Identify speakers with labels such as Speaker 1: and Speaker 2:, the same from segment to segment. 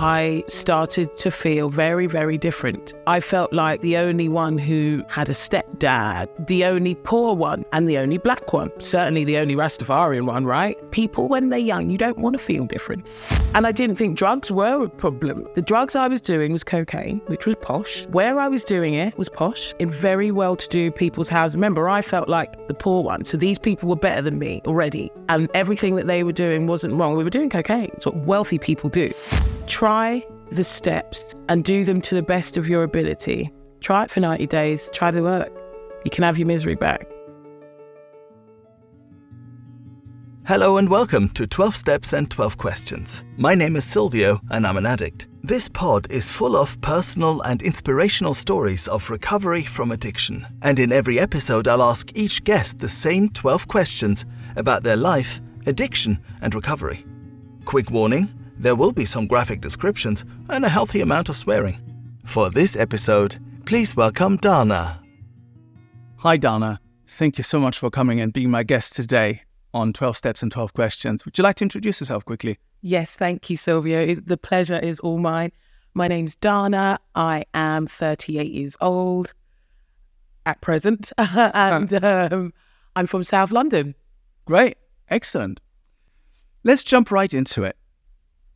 Speaker 1: I started to feel very, very different. I felt like the only one who had a stepdad, the only poor one, and the only black one. Certainly the only Rastafarian one, right? People, when they're young, you don't want to feel different. And I didn't think drugs were a problem. The drugs I was doing was cocaine, which was posh. Where I was doing it was posh, in very well-to-do people's houses. Remember, I felt like the poor one, so these people were better than me already. And everything that they were doing wasn't wrong. We were doing cocaine. It's what wealthy people do. Try the steps and do them to the best of your ability. Try it for 90 days. Try the work. You can have your misery back.
Speaker 2: Hello and welcome to 12 Steps and 12 Questions. My name is Silvio and I'm an addict. This pod is full of personal and inspirational stories of recovery from addiction. And in every episode I'll ask each guest the same 12 questions about their life, addiction and recovery. Quick warning, there will be some graphic descriptions and a healthy amount of swearing. For this episode, please welcome Danah.
Speaker 3: Hi Danah, thank you so much for coming and being my guest today on 12 Steps and 12 Questions. Would you like to introduce yourself quickly?
Speaker 1: Yes, thank you, Silvio. The pleasure is all mine. My name's Danah. I am 38 years old at present, and I'm from South London.
Speaker 3: Great, excellent. Let's jump right into it.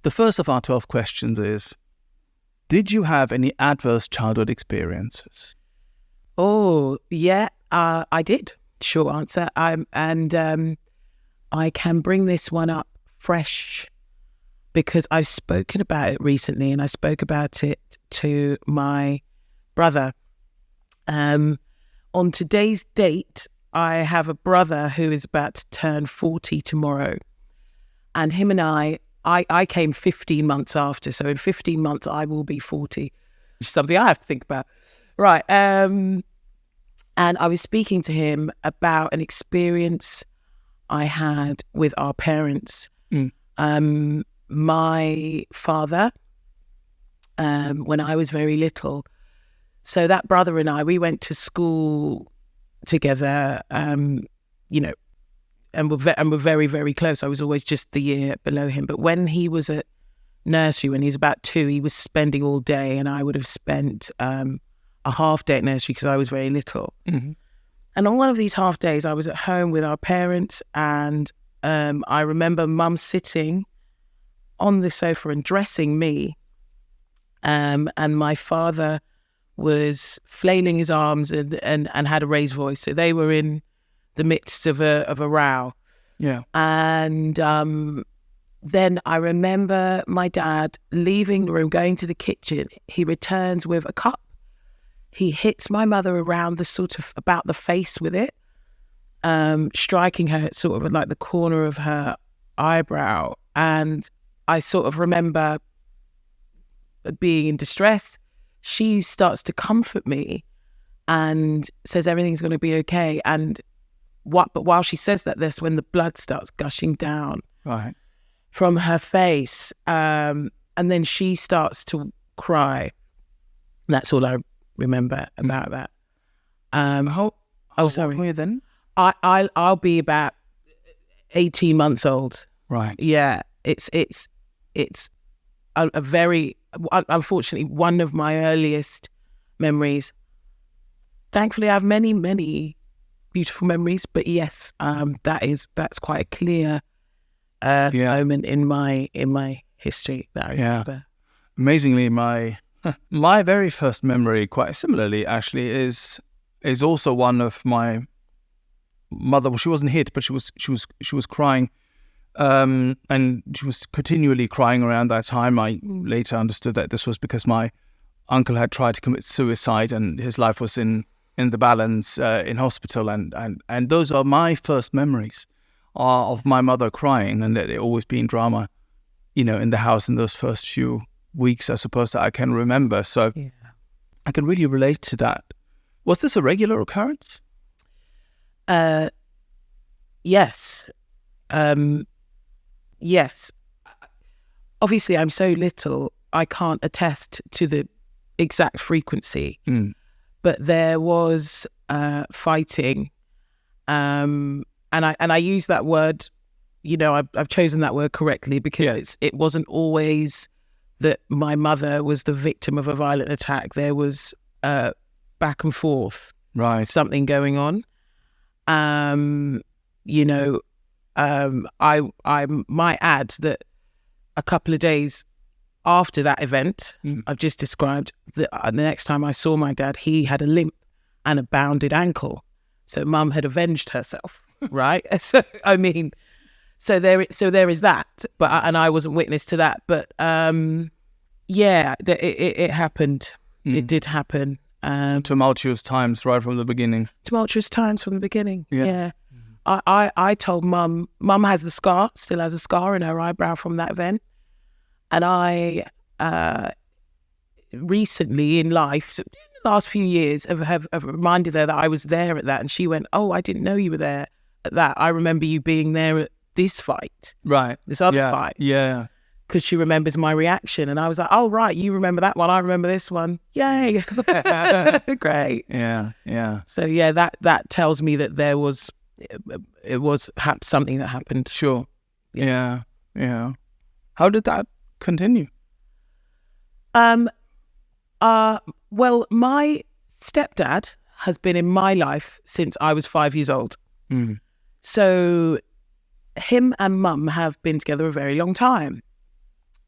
Speaker 3: The first of our 12 questions is, did you have any adverse childhood experiences?
Speaker 1: Oh, yeah, I did. Short answer. I can bring this one up fresh because I've spoken about it recently, and I spoke about it to my brother. On today's date, I have a brother who is about to turn 40 tomorrow. And him and I came 15 months after. So in 15 months, I will be 40, which is something I have to think about. Right. And I was speaking to him about an experience I had with our parents. My father, when I was very little. So that brother and I, we went to school together, and we're very, very close. I was always just the year below him. But when he was at nursery, when he was about 2, he was spending all day, and I would have spent a half day at nursery because I was very little. Mm-hmm. And on one of these half days, I was at home with our parents, and I remember Mum sitting on the sofa and dressing me, and my father was flailing his arms and had a raised voice. So they were in the midst of a row.
Speaker 3: Yeah.
Speaker 1: And then I remember my dad leaving the room, going to the kitchen. He returns with a cup. He hits my mother around about the face with it, striking her at sort of like the corner of her eyebrow. And I sort of remember being in distress. She starts to comfort me and says everything's going to be okay. But while she says that, that's when the blood starts gushing down from her face. And then she starts to cry. That's all I remember about that.
Speaker 3: How old were you then?
Speaker 1: I'll be about 18 months old.
Speaker 3: Right.
Speaker 1: Yeah. It's a very, unfortunately, one of my earliest memories. Thankfully, I have many, many beautiful memories, but yes, that's quite a clear moment in my history that I remember.
Speaker 3: Amazingly, my very first memory, quite similarly, actually, is also one of my mother. Well, she wasn't hit, but she was crying, and she was continually crying around that time. I later understood that this was because my uncle had tried to commit suicide, and his life was in the balance in hospital, and those are my first memories of my mother crying, and that it always been drama, in the house in those first few weeks, I suppose, that I can remember. So I can really relate to that. Was this a regular occurrence?
Speaker 1: Yes. Yes. Obviously, I'm so little, I can't attest to the exact frequency. But there was fighting, and I use that word. I've chosen that word correctly because it wasn't always that my mother was the victim of a violent attack. There was back and forth,
Speaker 3: Right.
Speaker 1: something going on. You know, I might add that a couple of days after that event I've just described, the next time I saw my dad, he had a limp and a bounded ankle. So Mum had avenged herself, right? So I mean, so there is that. But and I wasn't witness to that. But yeah, it happened. It did happen.
Speaker 3: Tumultuous times right from the beginning.
Speaker 1: Tumultuous times from the beginning.
Speaker 3: Yeah.
Speaker 1: Yeah. I told Mum has the scar, still has a scar in her eyebrow from that event. And I recently in life, in the last few years, have reminded her that I was there at that. And she went, "Oh, I didn't know you were there at that. I remember you being there at this fight."
Speaker 3: Right.
Speaker 1: This other fight.
Speaker 3: Yeah.
Speaker 1: Because she remembers my reaction. And I was like, "Oh, right, you remember that one. I remember this one. Yay." Great.
Speaker 3: Yeah. Yeah.
Speaker 1: So, yeah, that tells me that it was perhaps something that happened.
Speaker 3: Sure. Yeah. Yeah. How did that continue?
Speaker 1: Well, my stepdad has been in my life since I was 5 years old. So him and Mum have been together a very long time.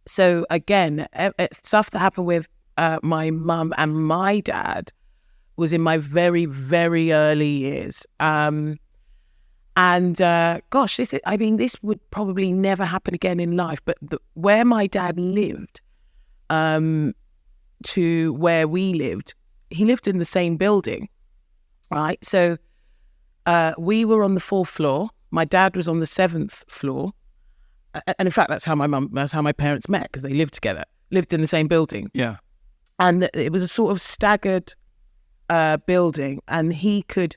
Speaker 1: So again, stuff that happened with my mum and my dad was in my very, very early years. Gosh, this would probably never happen again in life. But where my dad lived, to where we lived, he lived in the same building, right? So we were on the 4th floor. My dad was on the 7th floor. And in fact, that's how my parents met, because they lived in the same building.
Speaker 3: Yeah.
Speaker 1: And it was a sort of staggered building, and he could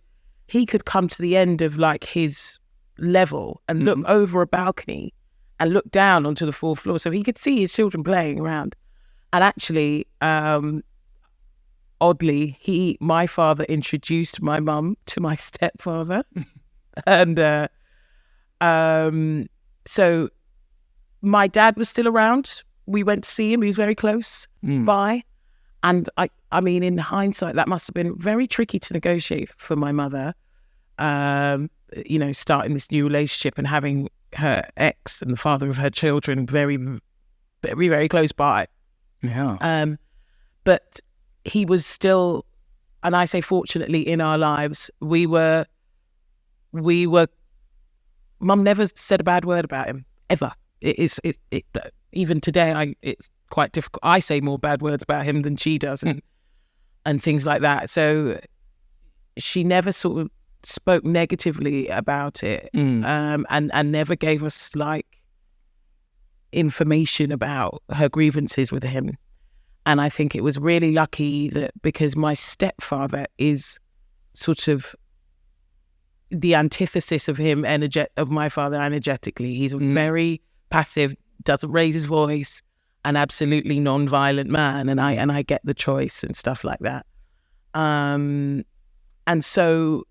Speaker 1: come to the end of like his level and look over a balcony and look down onto the 4th floor, so he could see his children playing around. And actually, oddly, my father introduced my mum to my stepfather, and so my dad was still around. We went to see him. He was very close by. And I mean, in hindsight, that must have been very tricky to negotiate for my mother, starting this new relationship and having her ex and the father of her children very, very, very close by.
Speaker 3: Yeah.
Speaker 1: But he was still, and I say fortunately, in our lives, we were, Mum never said a bad word about him, ever. Even today, it's quite difficult. I say more bad words about him than she does, and things like that. So she never sort of spoke negatively about it, and never gave us like information about her grievances with him. And I think it was really lucky that, because my stepfather is sort of the antithesis of him, of my father energetically. He's very passive, doesn't raise his voice, an absolutely non-violent man, and I get the choice and stuff like that. And so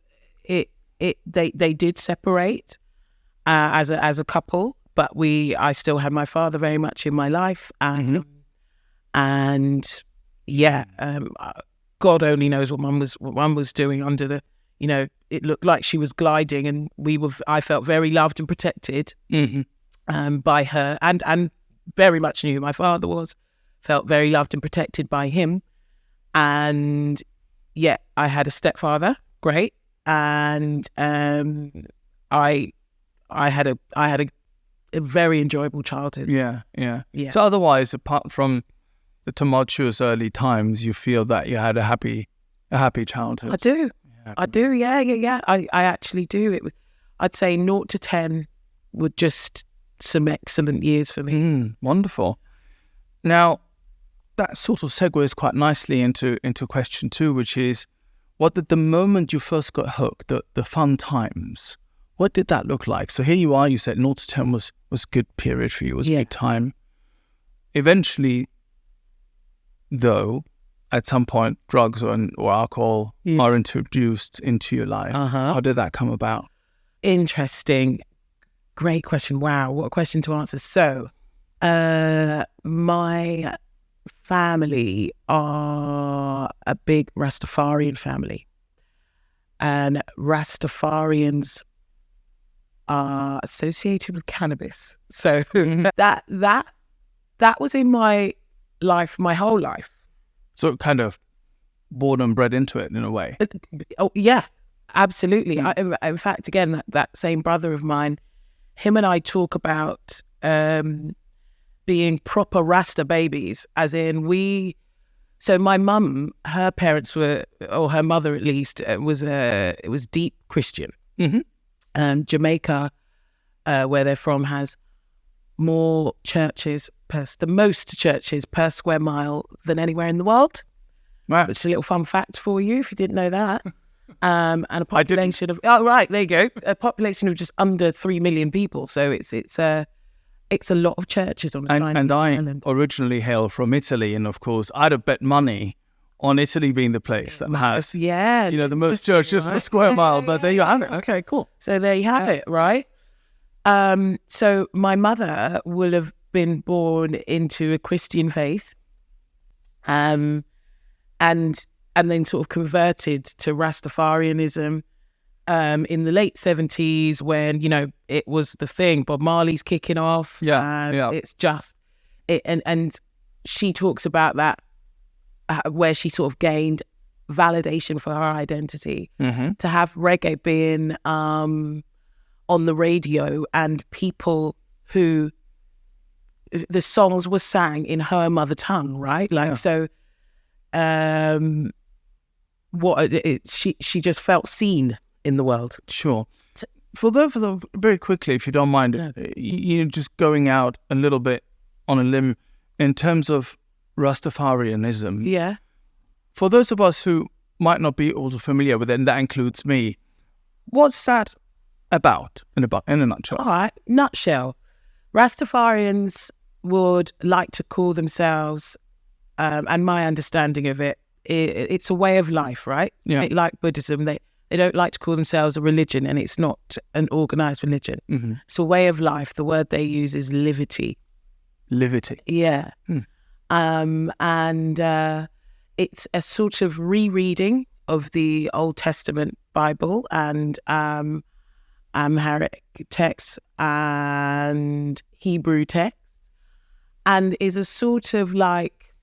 Speaker 1: they did separate as a couple, but I still had my father very much in my life, and God only knows what Mum was doing under the. It looked like she was gliding, and I felt very loved and protected by her, and very much knew who my father was, felt very loved and protected by him. And yeah, I had a stepfather, great, and I had a very enjoyable childhood.
Speaker 3: Yeah. So otherwise, apart from the tumultuous early times, you feel that you had a happy childhood.
Speaker 1: I do. I do, yeah. I actually do. I'd say 0 to 10 were just some excellent years for me.
Speaker 3: Wonderful. Now, that sort of segues quite nicely into question 2, which is, what did the moment you first got hooked, the fun times, what did that look like? So here you are, you said 0 to 10 was good period for you, was a good time. Eventually, though, at some point, drugs or alcohol are introduced into your life. How did that come about?
Speaker 1: Interesting. Great question. Wow, what a question to answer. So, My family are a big Rastafarian family, and Rastafarians are associated with cannabis. So that was in my life, my whole life.
Speaker 3: So kind of born and bred into it in a way.
Speaker 1: Oh yeah, absolutely. In fact, again, that same brother of mine, him and I talk about being proper Rasta babies, as in so my mum, her parents were, or her mother at least, it was deep Christian. Jamaica, where they're from, has more churches the most churches per square mile than anywhere in the world.
Speaker 3: Wow.
Speaker 1: Which is a little fun fact for you if you didn't know that. And a population of there you go, a population of just under 3 million people. So it's a lot of churches on a tiny island.
Speaker 3: I originally hail from Italy, and of course I'd have bet money on Italy being the place that has the most churches per square mile. But there you have it. Okay, cool.
Speaker 1: So there you have it, right? So my mother will have been born into a Christian faith, and then sort of converted to Rastafarianism in the late 70s when, it was the thing. Bob Marley's kicking off. It's just it, and she talks about that where she sort of gained validation for her identity. To have reggae being on the radio and people who the songs were sang in her mother tongue, right? She just felt seen in the world.
Speaker 3: Sure. For the very quickly, if you don't mind, just going out a little bit on a limb in terms of Rastafarianism.
Speaker 1: Yeah.
Speaker 3: For those of us who might not be also familiar with it, and that includes me, what's that about in a nutshell?
Speaker 1: All right, nutshell. Rastafarians would like to call themselves, and my understanding of it, it's a way of life, right?
Speaker 3: Yeah.
Speaker 1: Like Buddhism, they don't like to call themselves a religion, and it's not an organised religion. It's a way of life. The word they use is livity.
Speaker 3: Livity.
Speaker 1: Yeah. And it's a sort of rereading of the Old Testament Bible and Amharic texts and Hebrew texts, and is a sort of like,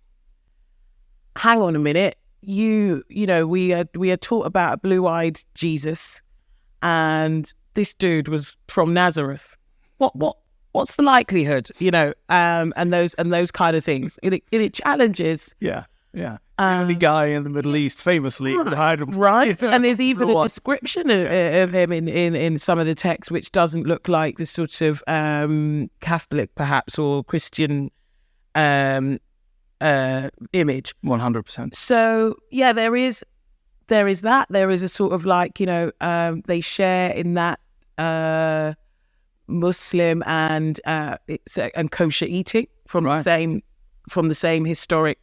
Speaker 1: hang on a minute, we are taught about a blue-eyed Jesus, and this dude was from Nazareth. What's the likelihood, and those kind of things. It challenges.
Speaker 3: Yeah. The only guy in the Middle East, famously,
Speaker 1: right? And there's even a description of him in some of the texts, which doesn't look like the sort of Catholic, perhaps, or Christian image.
Speaker 3: 100%.
Speaker 1: So yeah, there is that. There is a sort of like, they share in that Muslim and kosher eating from the same historic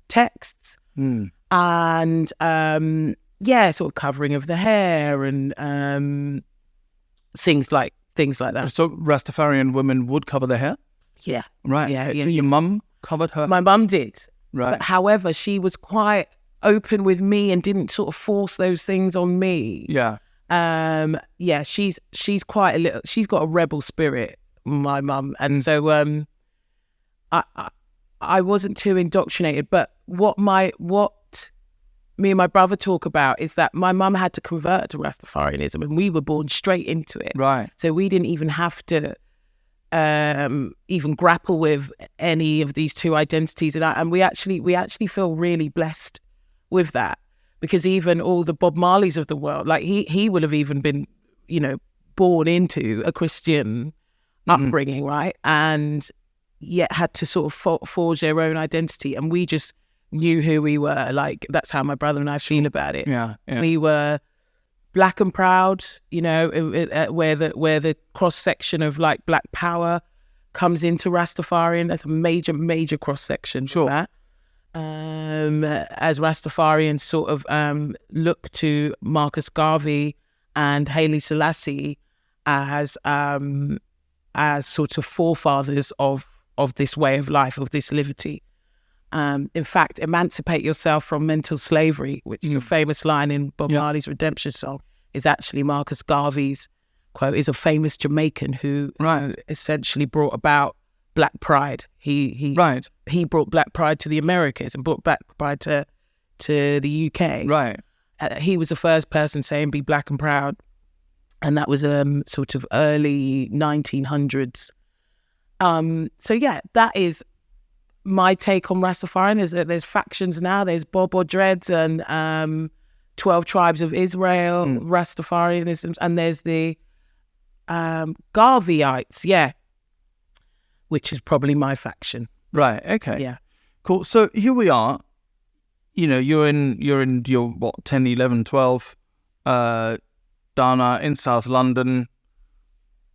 Speaker 1: texts, and sort of covering of the hair and things like that.
Speaker 3: So Rastafarian women would cover their hair?
Speaker 1: Yeah.
Speaker 3: Right.
Speaker 1: Yeah.
Speaker 3: So your mum covered her?
Speaker 1: My mum did.
Speaker 3: Right.
Speaker 1: But however, she was quite open with me and didn't sort of force those things on me.
Speaker 3: Yeah.
Speaker 1: She's quite a little, she's got a rebel spirit, my mum, and so I wasn't too indoctrinated. But what me and my brother talk about is that my mum had to convert to Rastafarianism, and we were born straight into it.
Speaker 3: Right.
Speaker 1: So we didn't even have to even grapple with any of these two identities, and we actually feel really blessed with that, because even all the Bob Marleys of the world, like he would have even been, born into a Christian upbringing, right? And yet had to sort of forge their own identity, and we just knew who we were. Like, that's how my brother and I feel about it.
Speaker 3: Yeah.
Speaker 1: We were black and proud, where the cross section of like Black Power comes into Rastafarian. That's a major cross section.
Speaker 3: Sure.
Speaker 1: That. As Rastafarians sort of look to Marcus Garvey and Haile Selassie as sort of forefathers of of this way of life, of this liberty. In fact, emancipate yourself from mental slavery, which is a famous line in Bob Marley's Redemption song, is actually Marcus Garvey's quote, is a famous Jamaican who essentially brought about Black pride. He brought Black pride to the Americas and brought Black pride to the UK.
Speaker 3: Right.
Speaker 1: He was the first person saying "be black and proud," and that was sort of early 1900s. So yeah, that is my take on Rastafarian. Is that there's factions now. There's Bob or Dreads and 12 Tribes of Israel, Rastafarianism, and there's the Garveyites, which is probably my faction.
Speaker 3: Right. Okay.
Speaker 1: Yeah.
Speaker 3: Cool. So here we are. You know, you're in your 10, 11, 12, Danah in South London,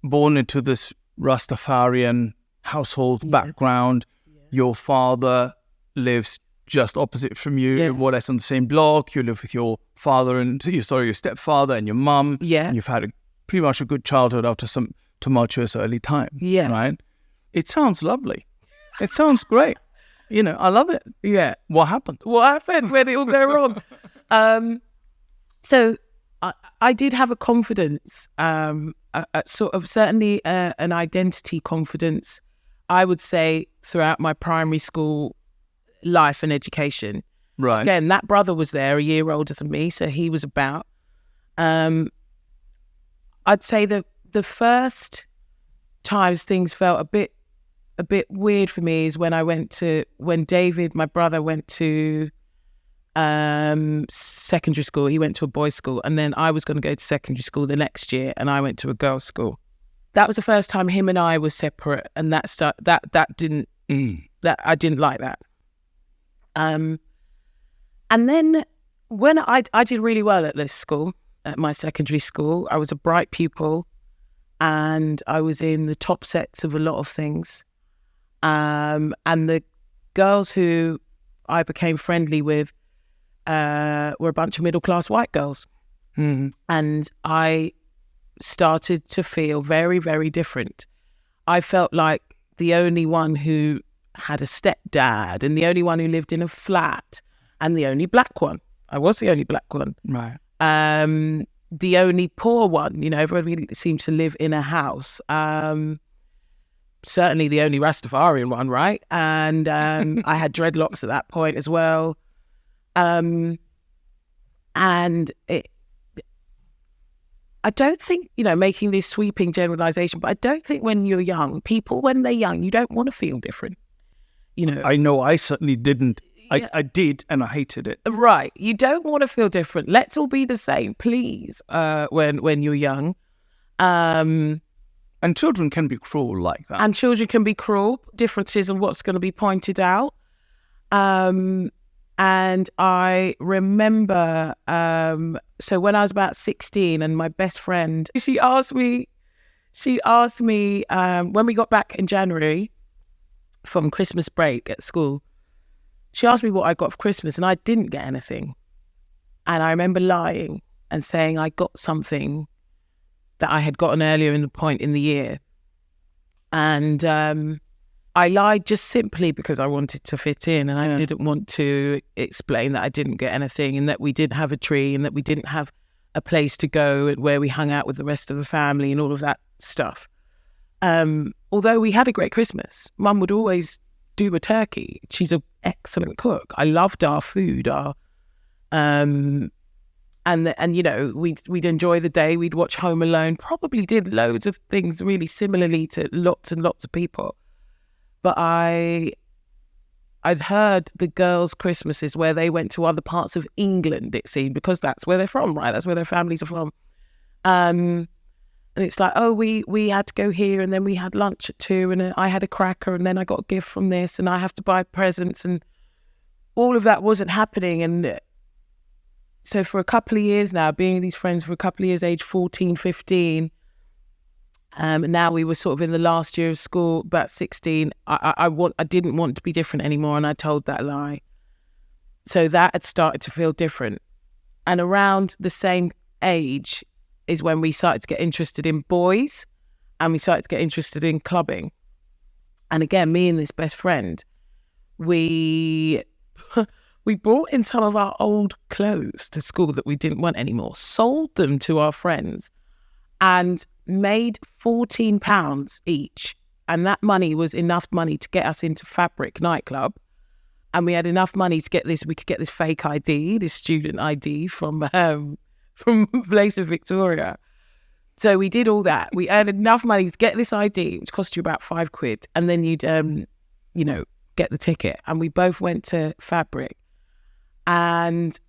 Speaker 3: born into this Rastafarian household background. Yeah. Your father lives just opposite from you, more or less on the same block. You live with your father and your stepfather and your mum. Yeah. And you've had pretty much a good childhood after some tumultuous early times. Yeah. Right? It sounds lovely. It sounds great. You know, I love it. Yeah. What happened?
Speaker 1: What happened? Where did it all go wrong? So I did have a confidence, sort of certainly an identity confidence, I would say, throughout my primary school life and education.
Speaker 3: Right.
Speaker 1: Again, that brother was there, a year older than me, so he was about. I'd say the first times things felt a bit weird for me is when David, my brother, went to secondary school. He went to a boys' school, and then I was going to go to secondary school the next year, and I went to a girls' school. That was the first time him and I were separate, and I didn't like that. And then when I did really well at this school, at my secondary school, I was a bright pupil, and I was in the top sets of a lot of things. And the girls who I became friendly with were a bunch of middle-class white girls. Mm-hmm. And I started to feel very, very different. I felt like the only one who had a stepdad and the only one who lived in a flat and the only black one. I was the only black one.
Speaker 3: Right.
Speaker 1: The only poor one. You know, everybody seems to live in a house. Certainly the only Rastafarian one, right? And I had dreadlocks at that point as well. And I don't think, making this sweeping generalization, but I don't think when you're young, people, when they're young, you don't want to feel different.
Speaker 3: I know I certainly didn't. I did, and I hated it.
Speaker 1: Right. You don't want to feel different. Let's all be the same, please, when you're young.
Speaker 3: And children can be cruel like that.
Speaker 1: And children can be cruel. Differences in what's going to be pointed out. And I remember, so when I was about 16 and my best friend, she asked me when we got back in January from Christmas break at school, she asked me what I got for Christmas, and I didn't get anything. And I remember lying and saying I got something that I had gotten earlier in the point in the year. And I lied just simply because I wanted to fit in, and I didn't want to explain that I didn't get anything and that we didn't have a tree and that we didn't have a place to go where we hung out with the rest of the family and all of that stuff. Although we had a great Christmas, Mum would always do a turkey. She's an excellent cook. I loved our food. And we'd enjoy the day. We'd watch Home Alone. Probably did loads of things really similarly to lots and lots of people. But I'd heard the girls' Christmases where they went to other parts of England, it seemed, because that's where they're from, right? That's where their families are from. And it's like, oh, we had to go here, and then we had lunch at 2, and I had a cracker, and then I got a gift from this, and I have to buy presents, and all of that wasn't happening. And so for a couple of years now, being with these friends for a couple of years, age 14, 15, and now we were sort of in the last year of school, about 16, I didn't want to be different anymore, and I told that lie. So that had started to feel different. And around the same age is when we started to get interested in boys, and we started to get interested in clubbing. And again, me and this best friend, we brought in some of our old clothes to school that we didn't want anymore, sold them to our friends, and made £14 each. And that money was enough money to get us into Fabric nightclub. And we had enough money to get this. We could get this fake ID, this student ID from Place of Victoria. So we did all that. We earned enough money to get this ID, which cost you about £5, and then you'd, get the ticket. And we both went to Fabric. And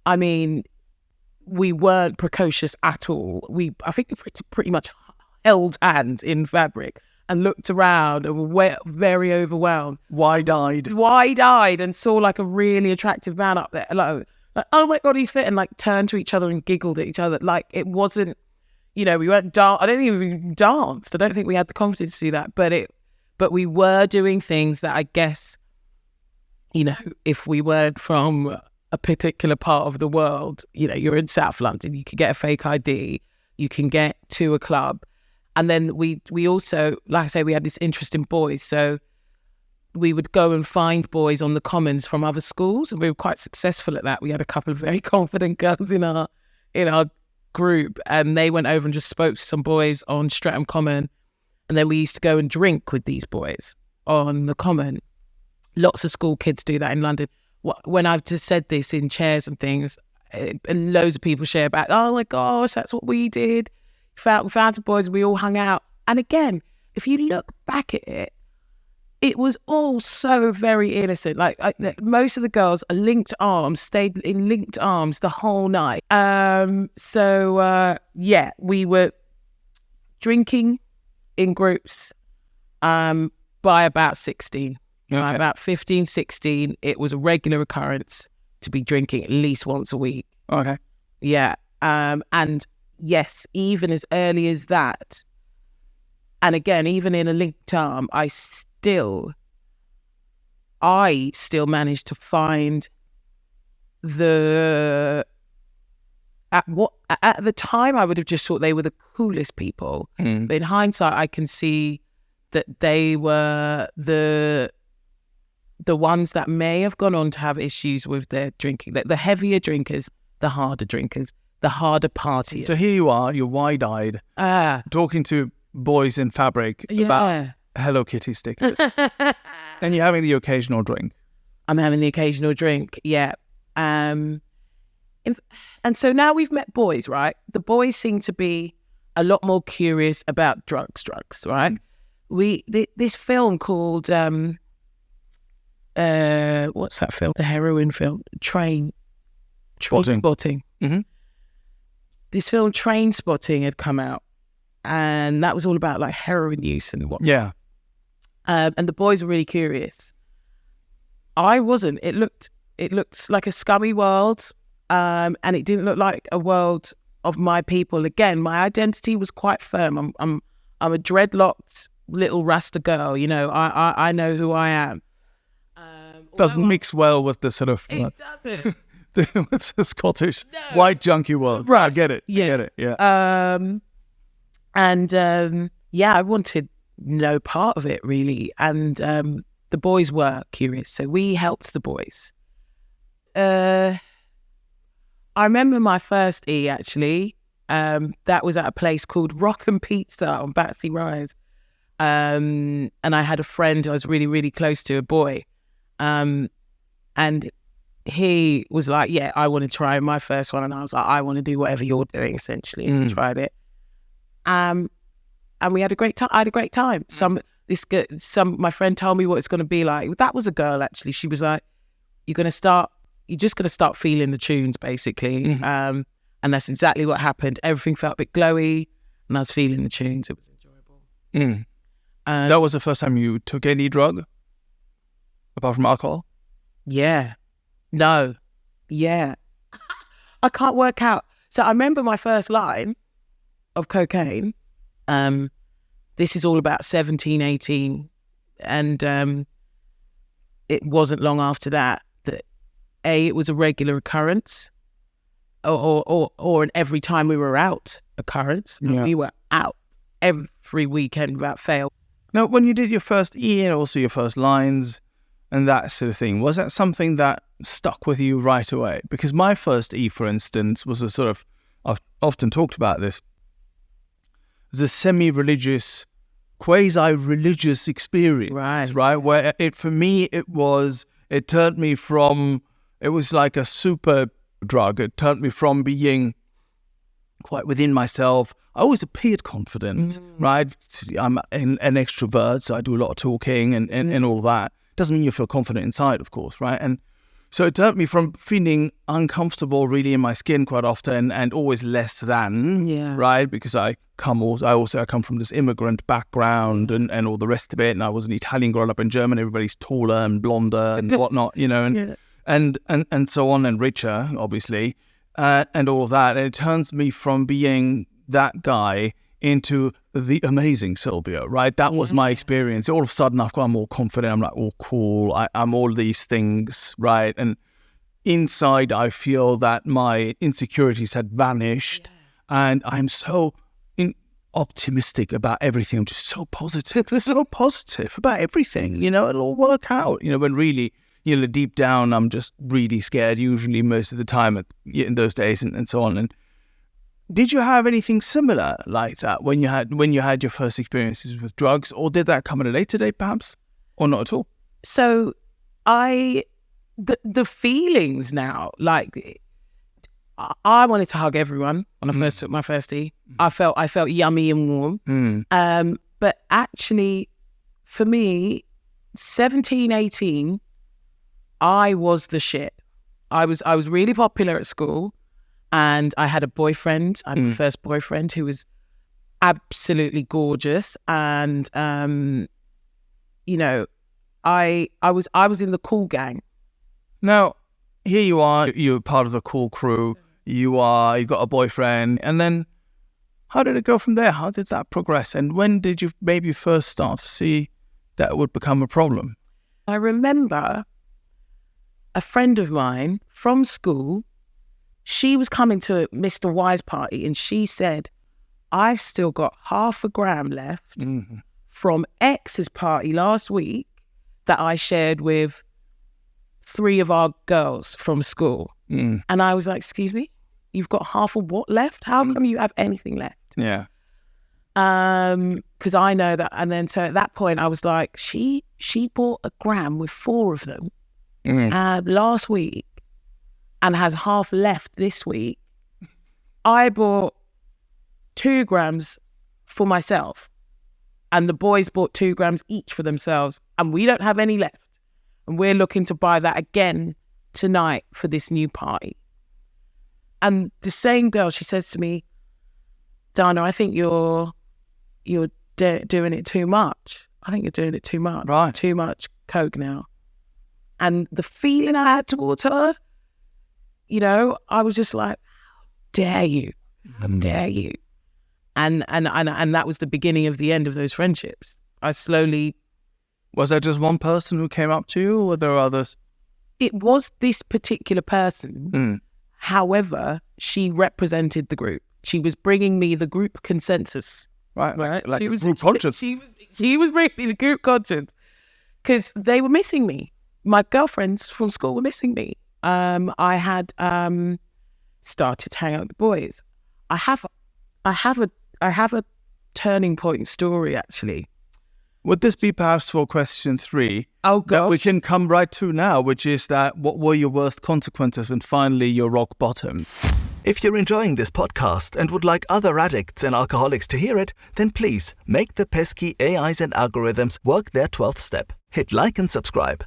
Speaker 1: I mean, we weren't precocious at all. I think we pretty much held hands in Fabric and looked around and were very overwhelmed.
Speaker 3: Wide-eyed
Speaker 1: And saw like a really attractive man up there. Like, oh my God, he's fit. And like turned to each other and giggled at each other. Like it wasn't, we weren't I don't think we danced. I don't think we had the confidence to do that. But we were doing things that I guess, if we weren't from a particular part of the world, you're in South London, you could get a fake ID, you can get to a club. And then we also, like I say, we had this interest in boys. So we would go and find boys on the commons from other schools, and we were quite successful at that. We had a couple of very confident girls in our group, and they went over and just spoke to some boys on Streatham Common. And then we used to go and drink with these boys on the common. Lots of school kids do that in London. When I've just said this in chairs and things, and loads of people share about, oh my gosh, that's what we did. We found some boys and we all hung out. And again, if you look back at it, it was all so very innocent. Like most of the girls are linked arms, stayed in linked arms the whole night. We were drinking in groups by about 16.
Speaker 3: Okay.
Speaker 1: By about 15, 16, it was a regular occurrence to be drinking at least once a week.
Speaker 3: Okay.
Speaker 1: Yeah. And yes, even as early as that, and again, even in a linked arm, I still managed to find at the time I would have just thought they were the coolest people. But in hindsight, I can see that they were the ones that may have gone on to have issues with their drinking. The heavier drinkers, the harder drinkers, the harder partiers.
Speaker 3: So here you are, you're wide-eyed, talking to boys in Fabric about Hello Kitty stickers. And you're having the occasional drink.
Speaker 1: I'm having the occasional drink, yeah. And so now we've met boys, right? The boys seem to be a lot more curious about drugs, right? This film called, what's that film? The heroin film, Train Spotting.
Speaker 3: Mm-hmm.
Speaker 1: This film, Train Spotting, had come out, and that was all about like heroin use and what.
Speaker 3: Yeah.
Speaker 1: And the boys were really curious. I wasn't. It looked like a scummy world, and it didn't look like a world of my people. Again, my identity was quite firm. I'm a dreadlocked little Rasta girl. I know who I am.
Speaker 3: Doesn't mix well with the sort of
Speaker 1: it doesn't.
Speaker 3: It's a Scottish white junkie world. Right, I get it.
Speaker 1: Yeah.
Speaker 3: I get it. Yeah.
Speaker 1: I wanted no part of it really, and the boys were curious, so we helped the boys. I remember my first E actually. That was at a place called Rock and Pizza on Battersea Rise, and I had a friend I was really, really close to, a boy, and he was like, yeah, I want to try my first one. And I was like, I want to do whatever you're doing, essentially. And tried it. And we had a great time. I had a great time. My friend told me what it's going to be like. That was a girl, actually. She was like, you're just going to start feeling the tunes, basically.
Speaker 3: Mm-hmm.
Speaker 1: And that's exactly what happened. Everything felt a bit glowy, and I was feeling the tunes. It was enjoyable.
Speaker 3: That was the first time you took any drug, apart from alcohol?
Speaker 1: Yeah. No. Yeah. I can't work out. So I remember my first line of cocaine. This is all about 17, 18. And it wasn't long after that it was a regular occurrence or an every time we were out occurrence.
Speaker 3: Yeah.
Speaker 1: We were out every weekend without fail.
Speaker 3: Now, when you did your first E and also your first lines and that sort of thing, was that something that stuck with you right away? Because my first E, for instance, was a sort of, I've often talked about this, the semi-religious, quasi-religious experience, right? Where for me, it turned me from, it was like a super drug. It turned me from being quite within myself. I always appeared confident, right? I'm an extrovert, so I do a lot of talking and all that. Doesn't mean you feel confident inside, of course, right? And so it turned me from feeling uncomfortable really in my skin quite often and always less than, right? Because I come from this immigrant background and all the rest of it. And I was an Italian growing up in Germany. Everybody's taller and blonder and whatnot, and so on, and richer, obviously, and all of that. And it turns me from being that guy into the amazing Silvio, right? That was my experience. All of a sudden, I'm more confident. I'm like, oh, cool. I'm all these things, right? And inside, I feel that my insecurities had vanished, and I'm so optimistic about everything. I'm just so positive. So positive about everything. It'll all work out. When really, deep down, I'm just really scared. Usually, most of the time in those days, and so on. And did you have anything similar like that when you had your first experiences with drugs, or did that come at a later date, perhaps, or not at all?
Speaker 1: So, the feelings now, like I wanted to hug everyone when I first took my first E. I felt yummy and warm. But actually, for me, 17, 18, I was the shit. I was really popular at school. And I had a boyfriend. I had my first boyfriend who was absolutely gorgeous. And, I was in the cool gang.
Speaker 3: Now, here you are. You're part of the cool crew. You've got a boyfriend. And then how did it go from there? How did that progress? And when did you maybe first start to see that would become a problem?
Speaker 1: I remember a friend of mine from school. She was coming to Mr. Y's party and she said, I've still got 0.5 gram left from X's party last week that I shared with 3 of our girls from school. And I was like, excuse me, you've got half of what left? How come you have anything left?
Speaker 3: Yeah.
Speaker 1: Because I know that. And then so at that point I was like, she bought 1 gram with 4 of them last week. And has half left this week. I bought 2 grams for myself. And the boys bought 2 grams each for themselves. And we don't have any left. And we're looking to buy that again tonight for this new party. And the same girl, she says to me, Danah, I think you're doing it too much. I think you're doing it too much.
Speaker 3: Right.
Speaker 1: Too much coke now. And the feeling I had towards her, I was just like, how dare you? How dare you? And that was the beginning of the end of those friendships. I slowly...
Speaker 3: Was there just one person who came up to you, or were there others?
Speaker 1: It was this particular person. However, she represented the group. She was bringing me the group consensus.
Speaker 3: Right. Like she was group conscience.
Speaker 1: She was bringing me the group conscience. Because they were missing me. My girlfriends from school were missing me. I had started to hang out with the boys. I have a turning point story, actually.
Speaker 3: Would this be perhaps for question 3?
Speaker 1: Oh, gosh.
Speaker 3: That we can come right to now, which is that what were your worst consequences and finally your rock bottom?
Speaker 2: If you're enjoying this podcast and would like other addicts and alcoholics to hear it, then please make the pesky AIs and algorithms work their 12th step. Hit like and subscribe.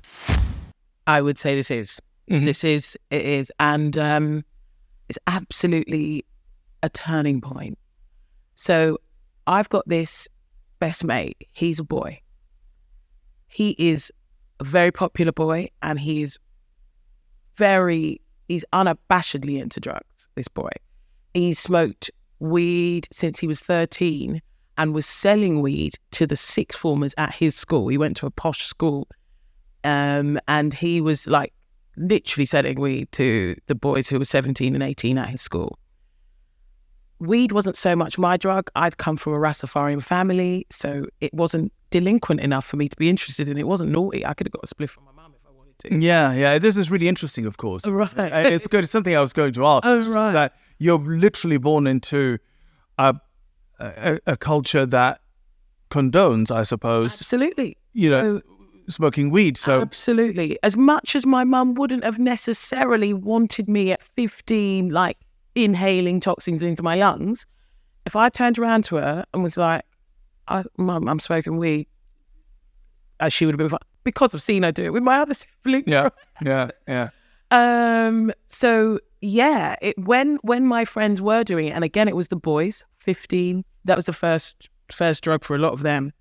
Speaker 1: I would say this is. It is. And it's absolutely a turning point. So I've got this best mate. He's a boy. He is a very popular boy and he's unabashedly into drugs, this boy. He smoked weed since he was 13 and was selling weed to the 6th formers at his school. He went to a posh school and he was like, literally selling weed to the boys who were 17 and 18 at his school. Weed wasn't so much my drug. I'd come from a Rastafarian family, so it wasn't delinquent enough for me to be interested in it. It wasn't naughty. I could have got a spliff from my mum if I wanted to.
Speaker 3: Yeah. This is really interesting, of course.
Speaker 1: Right.
Speaker 3: It's good. It's something I was going to ask.
Speaker 1: Oh,
Speaker 3: which is
Speaker 1: right.
Speaker 3: that you're literally born into a culture that condones, I suppose,
Speaker 1: Absolutely.
Speaker 3: smoking weed. So
Speaker 1: absolutely. As much as my mum wouldn't have necessarily wanted me at 15, like, inhaling toxins into my lungs, if I turned around to her and was like, Mum, I'm smoking weed, she would have been fine, because I've seen her do it with my other siblings.
Speaker 3: Yeah.
Speaker 1: So yeah, when my friends were doing it, and again, it was the boys, 15, that was the first drug for a lot of them.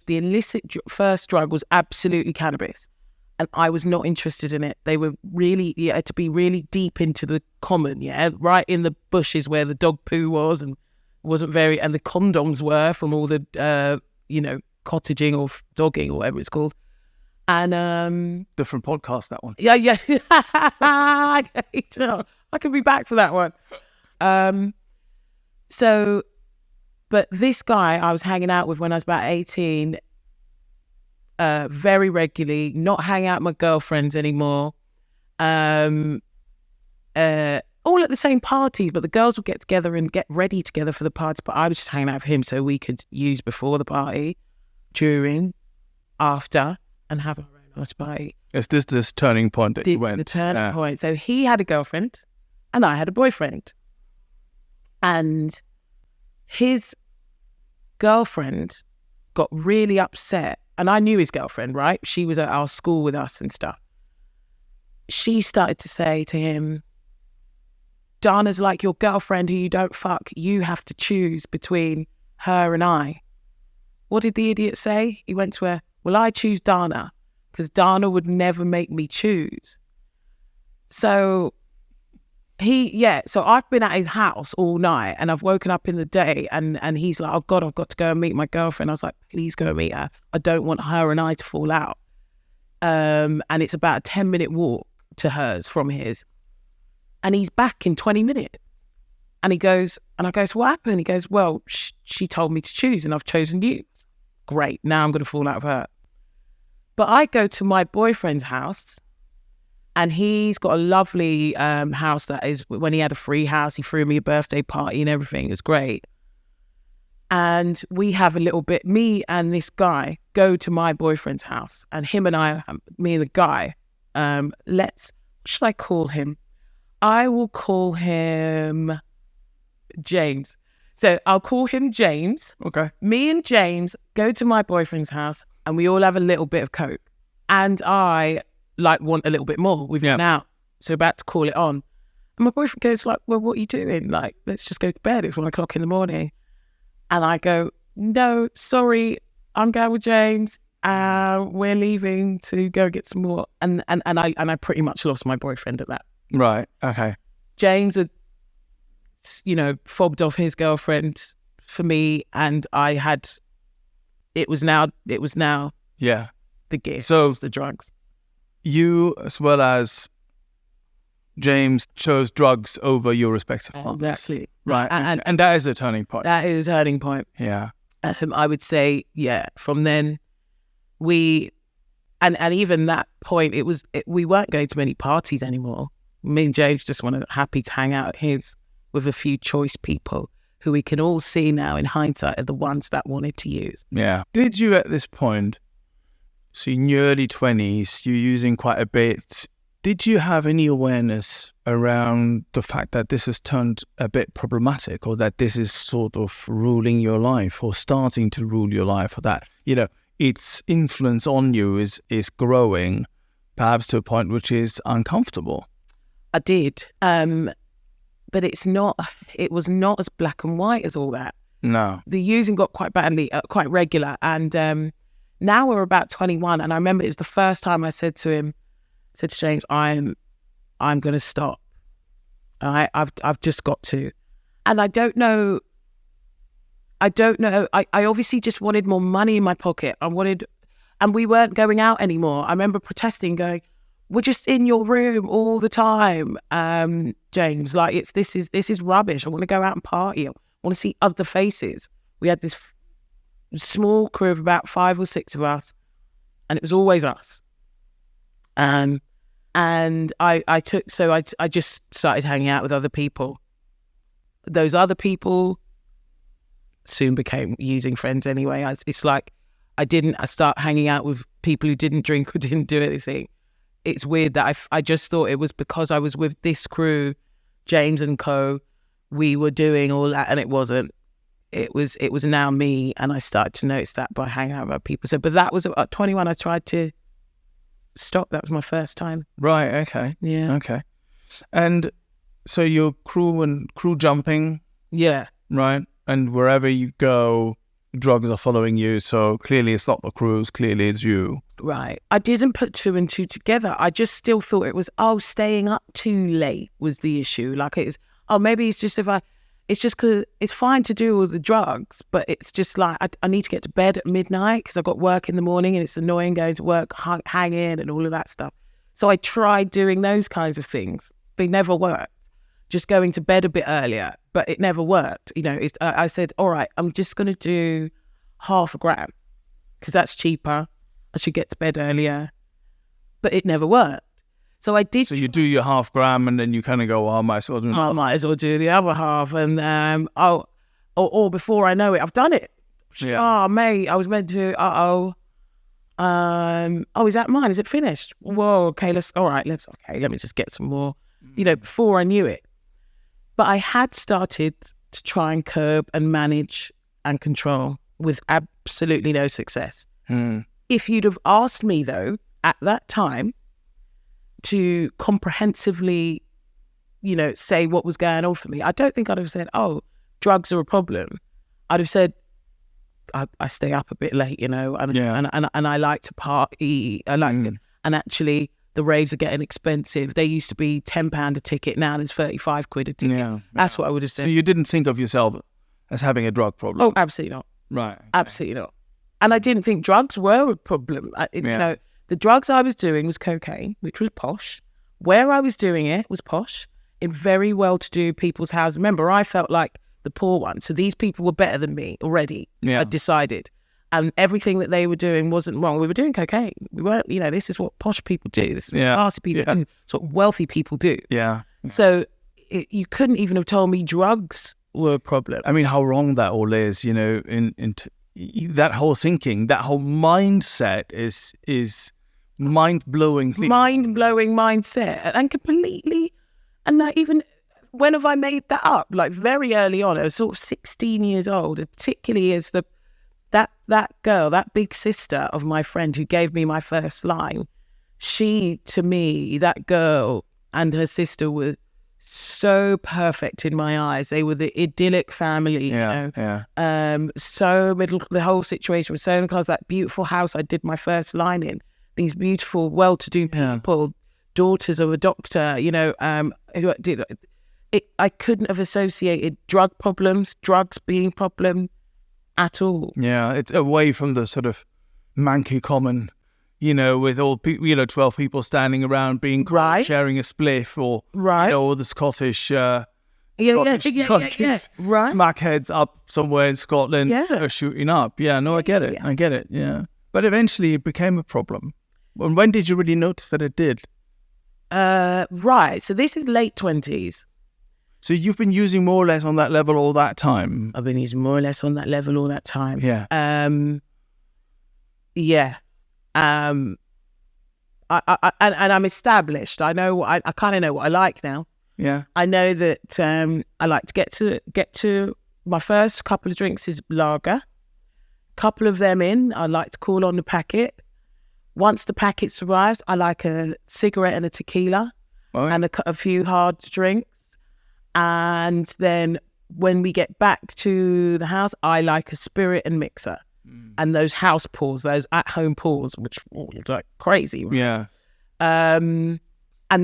Speaker 1: The illicit first drug was absolutely cannabis, and I was not interested in it. They were really, you had to be really deep into the common, right in the bushes where the dog poo was, and and the condoms were from all the, cottaging or dogging or whatever it's called. And
Speaker 3: different podcast, that one.
Speaker 1: Yeah. I could be back for that one. But this guy I was hanging out with when I was about 18, very regularly, not hang out with my girlfriends anymore. All at the same parties, but the girls would get together and get ready together for the party. But I was just hanging out with him so we could use before the party, during, after, and have our own nice party.
Speaker 3: Is this turning point that you went?
Speaker 1: This is the turning point. So he had a girlfriend and I had a boyfriend. And his girlfriend got really upset. And I knew his girlfriend, right? She was at our school with us and stuff. She started to say to him, Danah's like your girlfriend who you don't fuck. You have to choose between her and I. What did the idiot say? He went to her, well, I choose Danah because Danah would never make me choose. So so I've been at his house all night and I've woken up in the day and he's like, oh God, I've got to go and meet my girlfriend. I was like, please go and meet her. I don't want her and I to fall out. And it's about a 10-minute walk to hers from his. And he's back in 20 minutes. And he goes, and I go, so what happened? He goes, well, she told me to choose and I've chosen you. Great, now I'm going to fall out of her. But I go to my boyfriend's house and he's got a lovely house that is, when he had a free house, he threw me a birthday party and everything. It was great. And we have a little bit, me and this guy go to my boyfriend's house and him and I, me and the guy, what should I call him? I will call him James. So I'll call him James.
Speaker 3: Okay.
Speaker 1: Me and James go to my boyfriend's house and we all have a little bit of coke. And I want a little bit more. We've been out. So about to call it on. And my boyfriend goes like, well, what are you doing? Like, let's just go to bed. It's 1 o'clock in the morning. And I go, no, sorry, I'm going with James. We're leaving to go get some more. And I pretty much lost my boyfriend at that.
Speaker 3: Right. Okay.
Speaker 1: James had, fobbed off his girlfriend for me, and I had. It was now.
Speaker 3: Yeah.
Speaker 1: The gift.
Speaker 3: So
Speaker 1: it was the drugs.
Speaker 3: You, as well as James, chose drugs over your respective partners.
Speaker 1: Absolutely.
Speaker 3: Right. And that is a turning point.
Speaker 1: That is a turning point.
Speaker 3: Yeah.
Speaker 1: I would say, from then and even that point, we weren't going to many parties anymore. Me and James just wanted happy to hang out with a few choice people who we can all see now in hindsight are the ones that wanted to use.
Speaker 3: Yeah. Did you at this point, so in your early 20s, you're using quite a bit, did you have any awareness around the fact that this has turned a bit problematic, or that this is sort of ruling your life or starting to rule your life, or that, its influence on you is growing, perhaps to a point which is uncomfortable?
Speaker 1: I did. But it was not as black and white as all that.
Speaker 3: No.
Speaker 1: The using got quite regular. And now we're about 21. And I remember it was the first time I said to James, I'm going to stop. I've just got to. And I don't know. I obviously just wanted more money in my pocket. And we weren't going out anymore. I remember protesting, going, we're just in your room all the time, James. Like, this is rubbish. I want to go out and party. I want to see other faces. We had this small crew of about 5 or 6 of us, and it was always us. And I just started hanging out with other people. Those other people soon became using friends anyway. It's like I start hanging out with people who didn't drink or didn't do anything. It's weird that I just thought it was because I was with this crew, James and co, we were doing all that, and it wasn't. It was now me, and I started to notice that by hanging out with other people. So, but that was at 21. I tried to stop. That was my first time.
Speaker 3: Right. Okay.
Speaker 1: Yeah.
Speaker 3: Okay. And so your crew jumping.
Speaker 1: Yeah.
Speaker 3: Right. And wherever you go, drugs are following you. So clearly it's not the crews. Clearly it's you.
Speaker 1: Right. I didn't put 2 and 2 together. I just still thought it was, staying up too late was the issue. Like maybe it's just it's just because it's fine to do all the drugs, but it's just like I need to get to bed at midnight because I've got work in the morning, and it's annoying going to work, hanging and all of that stuff. So I tried doing those kinds of things. They never worked. Just going to bed a bit earlier, but it never worked. I said, all right, I'm just going to do 0.5 gram because that's cheaper. I should get to bed earlier, but it never worked. So I did.
Speaker 3: So you do your 0.5 gram, and then you kind of go, I might as well do.
Speaker 1: I might as well do the other half, and or before I know it, I've done it.
Speaker 3: Yeah.
Speaker 1: Oh, mate, I was meant to. Is that mine? Is it finished? Whoa, okay, let me just get some more. Before I knew it, but I had started to try and curb and manage and control with absolutely no success. If you'd have asked me though at that time to comprehensively, say what was going on for me, I don't think I'd have said, drugs are a problem. I'd have said, I stay up a bit late, and I like to party. I like to, and actually the raves are getting expensive. They used to be £10 a ticket. Now there's 35 quid a ticket. Yeah. That's what I would have said.
Speaker 3: So you didn't think of yourself as having a drug problem?
Speaker 1: Oh, absolutely not.
Speaker 3: Right. Okay.
Speaker 1: Absolutely not. And I didn't think drugs were a problem. The drugs I was doing was cocaine, which was posh. Where I was doing it was posh, in very well-to-do people's houses. Remember, I felt like the poor one. So these people were better than me already. Yeah. I'd decided. And everything that they were doing wasn't wrong. We were doing cocaine. We weren't, this is what posh people do. This is what classy people do. It's what wealthy people do.
Speaker 3: Yeah.
Speaker 1: So you couldn't even have told me drugs were a problem.
Speaker 3: I mean, how wrong that all is, in that whole thinking, that whole mindset is mind-blowing.
Speaker 1: Mind-blowing mindset. And completely, and not even, when have I made that up? Like very early on, I was sort of 16 years old, particularly as that girl, that big sister of my friend who gave me my first line, she, to me, that girl and her sister were so perfect in my eyes. They were the idyllic family, so middle, the whole situation was so middle class. That beautiful house I did my first line in, these beautiful, well-to-do people, daughters of a doctor, who did it. I couldn't have associated drugs being a problem at all.
Speaker 3: Yeah, it's away from the sort of manky common, with all people, 12 people standing around being sharing a spliff, or or the Scottish Scottish smackheads up somewhere in Scotland shooting up. Yeah, no, I get it. I get it. Yeah, but eventually it became a problem. And when did you really notice that it did?
Speaker 1: So this is late 20s.
Speaker 3: So you've been using more or less on that level all that time?
Speaker 1: I've been using more or less on that level all that time.
Speaker 3: Yeah.
Speaker 1: And I'm established. I know. I kind of know what I like now.
Speaker 3: Yeah.
Speaker 1: I know that I like to get to my first couple of drinks is lager. Couple of them in, I like to call on the packet. Once the packet arrives, I like a cigarette and a tequila and a few hard drinks. And then when we get back to the house, I like a spirit and mixer. And those house pours, those at-home pours, which are like crazy. Right?
Speaker 3: Yeah.
Speaker 1: And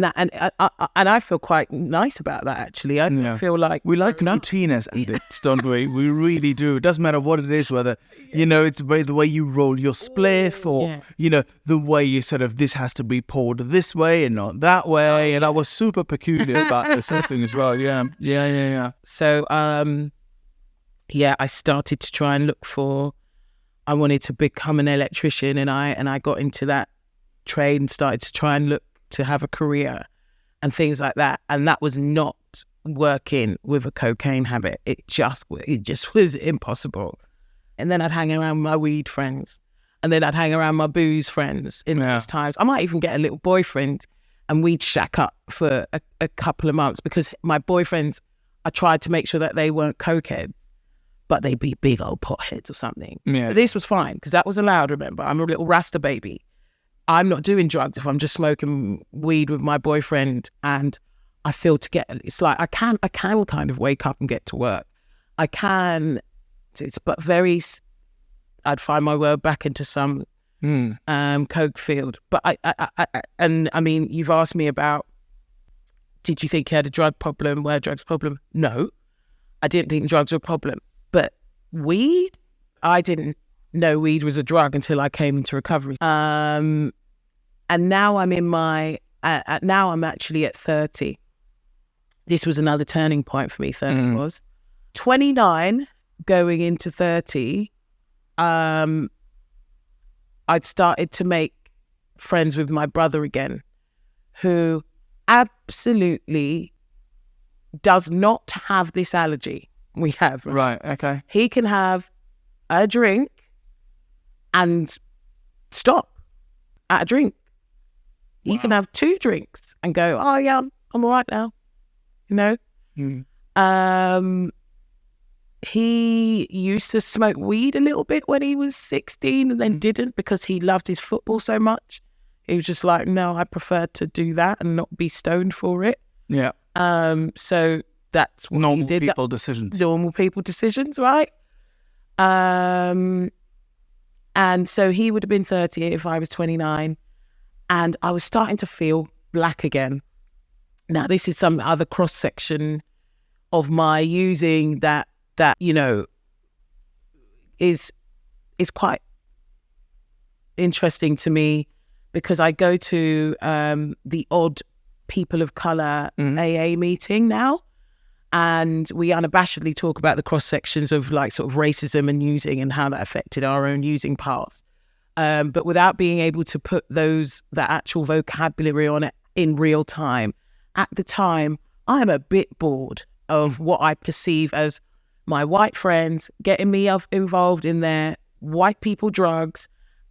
Speaker 1: I feel quite nice about that, actually. I feel like...
Speaker 3: We like routine as addicts, don't we? We really do. It doesn't matter what it is, whether, it's the way you roll your spliff, or, the way you sort of, this has to be poured this way and not that way. And I was super peculiar about this whole thing as well. Yeah.
Speaker 1: So, I started to try and look for I wanted to become an electrician, and I got into that trade and started to try and look to have a career and things like that. And that was not working with a cocaine habit. It just was impossible. And then I'd hang around with my weed friends, and then I'd hang around my booze friends in those times. I might even get a little boyfriend, and we'd shack up for a couple of months, because my boyfriends, I tried to make sure that they weren't cokeheads, but they'd be big old potheads or something. Yeah. But this was fine, because that was allowed, remember. I'm a little Rasta baby. I'm not doing drugs if I'm just smoking weed with my boyfriend, and I feel it's like I can kind of wake up and get to work. I can, but I'd find my way back into some coke field. But I mean, you've asked me about, did you think he had a drug problem? Were drugs a problem? No, I didn't think drugs were a problem. But weed, I didn't know weed was a drug until I came into recovery. And now I'm now I'm actually at 30. This was another turning point for me. 30 was 29 going into 30. I'd started to make friends with my brother again, who absolutely does not have this allergy we have.
Speaker 3: Right, okay.
Speaker 1: He can have a drink and stop at a drink. Wow. He can have 2 drinks and go, oh yeah, I'm all right now. You know? He used to smoke weed a little bit when he was 16, and then didn't, because he loved his football so much. He was just like, no, I prefer to do that and not be stoned for it. Yeah. So that's what
Speaker 3: normal people decisions.
Speaker 1: Normal people decisions, right? And so he would have been 30 if I was 29, and I was starting to feel black again. Now, this is some other cross section of my using that you know is quite interesting to me, because I go to the odd people of colour AA meeting now, and we unabashedly talk about the cross sections of like sort of racism and using and how that affected our own using paths, but without being able to put that actual vocabulary on it in real time. At the time, I'm a bit bored of what I perceive as my white friends getting me involved in their white people drugs,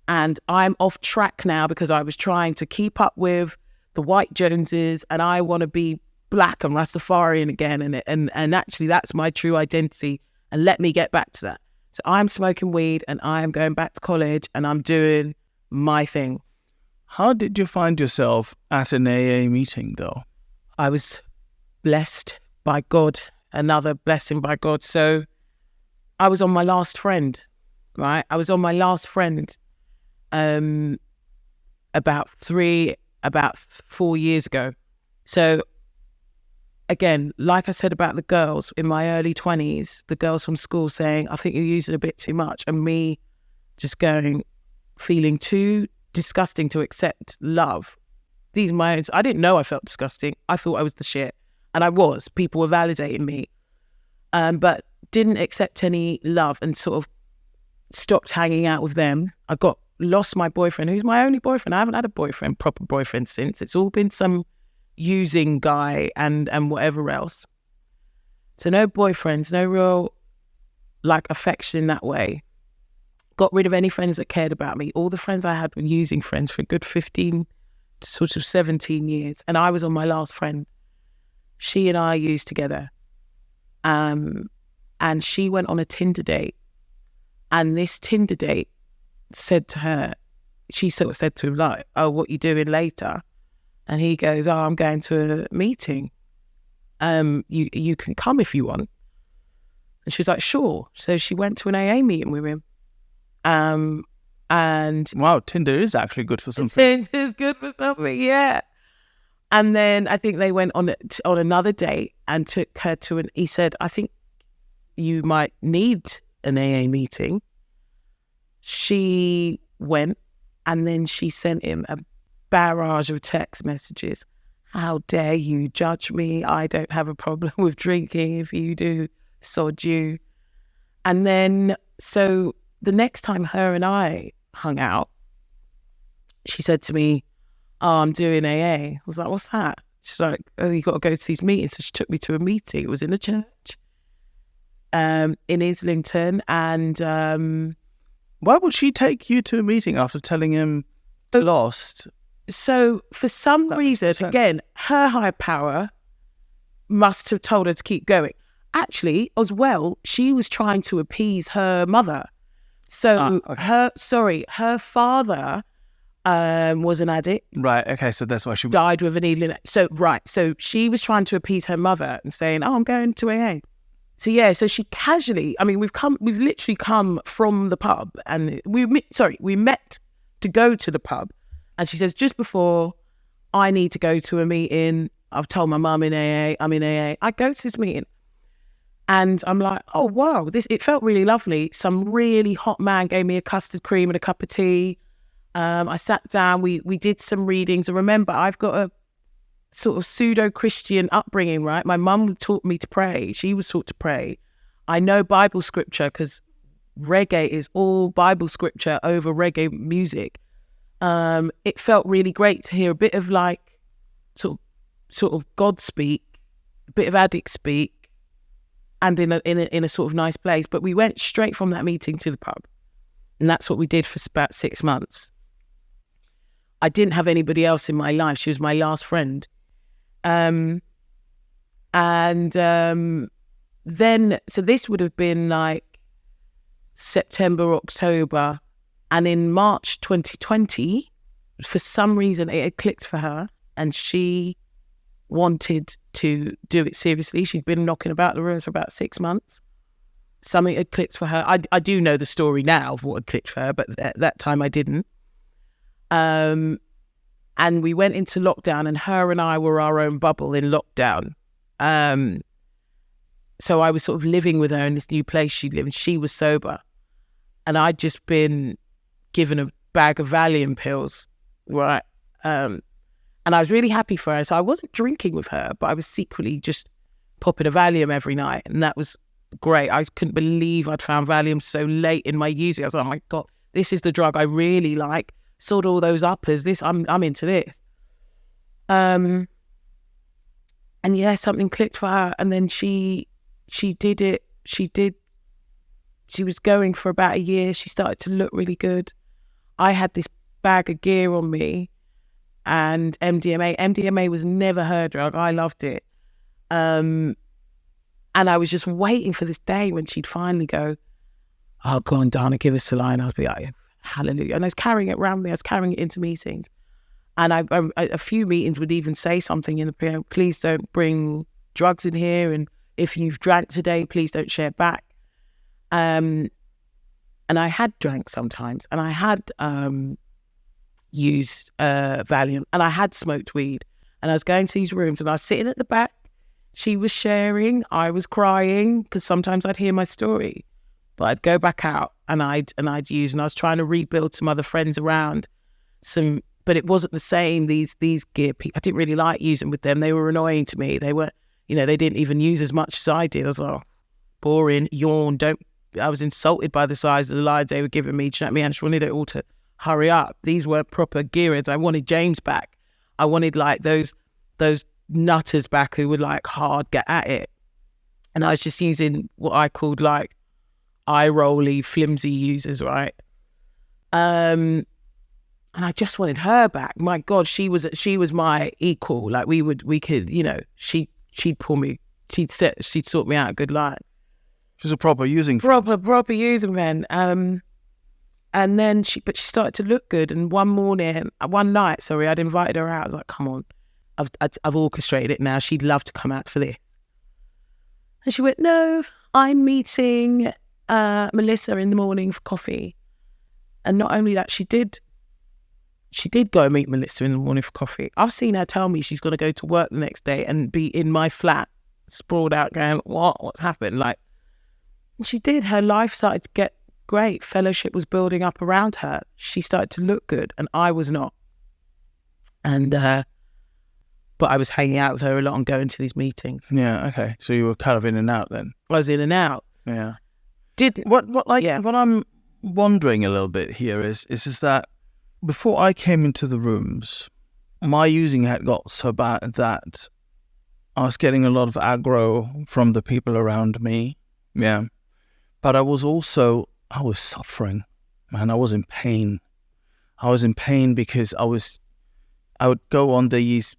Speaker 1: and I'm off track now because I was trying to keep up with the white Joneses, and I want to be black and Rastafarian again, and actually that's my true identity, and let me get back to that. So I'm smoking weed, and I am going back to college, and I'm doing my thing.
Speaker 3: How did you find yourself at an AA meeting, though?
Speaker 1: I was blessed by God, another blessing by God. So I was on my last friend, right? I was on my last friend about 4 years ago. So again, like I said about the girls in my early 20s, the girls from school saying, I think you're using a bit too much, and me just feeling too disgusting to accept love. These are my own. I didn't know I felt disgusting. I thought I was the shit. And I was. People were validating me. But didn't accept any love, and sort of stopped hanging out with them. I lost my boyfriend, who's my only boyfriend. I haven't had a proper boyfriend since. It's all been some using guy and whatever else. So no boyfriends, no real like affection that way. Got rid of any friends that cared about me. All the friends I had were using friends for a good 15 sort of 17 years, and I was on my last friend. She and I used together, and she went on a Tinder date, and this Tinder date said to her, she sort of said to him like, oh, what you doing later? And he goes, oh, I'm going to a meeting, you can come if you want. And she was like, sure. So she went to an AA meeting with him. And
Speaker 3: wow, Tinder is actually good for something.
Speaker 1: Tinder's good for something, yeah. And then I think they went on another date and took her to he said, I think you might need an AA meeting. She went, and then she sent him a barrage of text messages. How dare you judge me? I don't have a problem with drinking. If you do, sod you. And then, so the next time her and I hung out, she said to me, "Oh, I'm doing AA." I was like, "What's that?" She's like, "Oh, you got to go to these meetings." So she took me to a meeting. It was in a church in Islington. And
Speaker 3: why would she take you to a meeting after telling him lost?
Speaker 1: So for some reason, again, her higher power must have told her to keep going. Actually, as well, she was trying to appease her mother. So her father was an addict.
Speaker 3: Right, okay, so that's why she
Speaker 1: died with a needle in it. So she was trying to appease her mother and saying, "Oh, I'm going to AA." So yeah, so she casually, I mean, we've literally come from the pub, and we met to go to the pub, and she says, "Just before I need to go to a meeting, I've told my mum I'm in AA. I go to this meeting." And I'm like, "Oh, wow, it felt really lovely." Some really hot man gave me a custard cream and a cup of tea. I sat down, we did some readings. And remember, I've got a sort of pseudo-Christian upbringing, right? My mum taught me to pray. She was taught to pray. I know Bible scripture because reggae is all Bible scripture over reggae music. It felt really great to hear a bit of like sort of God speak, a bit of addict speak, and in a sort of nice place. But we went straight from that meeting to the pub, and that's what we did for about 6 months. I didn't have anybody else in my life. She was my last friend. Then, so this would have been like September, October. And in March 2020, for some reason, it had clicked for her and she wanted to do it seriously. She'd been knocking about the rooms for about 6 months. Something had clicked for her. I do know the story now of what had clicked for her, but at that time I didn't. And we went into lockdown, and her and I were our own bubble in lockdown. So I was sort of living with her in this new place she lived in. She was sober. And I'd just been given a bag of Valium pills, right? And I was really happy for her. So I wasn't drinking with her, but I was secretly just popping a Valium every night. And that was great. I couldn't believe I'd found Valium so late in my using. I was like, "Oh my God, this is the drug I really like. Sort all those uppers. I'm into this." And yeah, something clicked for her. And then she did it. She was going for about a year. She started to look really good. I had this bag of gear on me and MDMA. MDMA was never her drug. I loved it. And I was just waiting for this day when she'd finally go, "Oh, go on, Danah, give us a line." I'd be like, hallelujah. And I was carrying it around me. I was carrying it into meetings. And a few meetings would even say something in the prayer, "Please don't bring drugs in here. And if you've drank today, please don't share back." And I had drank sometimes, and I had used Valium, and I had smoked weed. And I was going to these rooms, and I was sitting at the back. She was sharing. I was crying because sometimes I'd hear my story, but I'd go back out and I'd use. And I was trying to rebuild some other friends around but it wasn't the same. These gear people, I didn't really like using with them. They were annoying to me. They were, they didn't even use as much as I did. I was like, "Oh, boring, yawn, I was insulted by the size of the lines they were giving me. Do you know what I mean? I just wanted it all to hurry up. These weren't proper gearheads. I wanted James back. I wanted like those nutters back who would like hard get at it. And I was just using what I called like eye-rolly, flimsy users, right? And I just wanted her back. My God, she was my equal. Like we could, she'd pull me, she'd sort me out a good line.
Speaker 3: She's a proper using
Speaker 1: friend. Proper using man. And then she started to look good. And one night, I'd invited her out. I was like, "Come on, I've orchestrated it now. She'd love to come out for this." And she went, "No, I'm meeting Melissa in the morning for coffee." And not only that, she did go and meet Melissa in the morning for coffee. I've seen her tell me she's going to go to work the next day and be in my flat, sprawled out, going, "What's happened?" Like, she did. Her life started to get great. Fellowship was building up around her. She started to look good, and I was not. And but I was hanging out with her a lot and going to these meetings.
Speaker 3: Yeah, okay. So you were kind of in and out then.
Speaker 1: I was in and out.
Speaker 3: Yeah.
Speaker 1: What
Speaker 3: wondering a little bit here is that before I came into the rooms, my using had got so bad that I was getting a lot of aggro from the people around me. Yeah. But I was suffering, man. I was in pain. I was in pain because I would go on these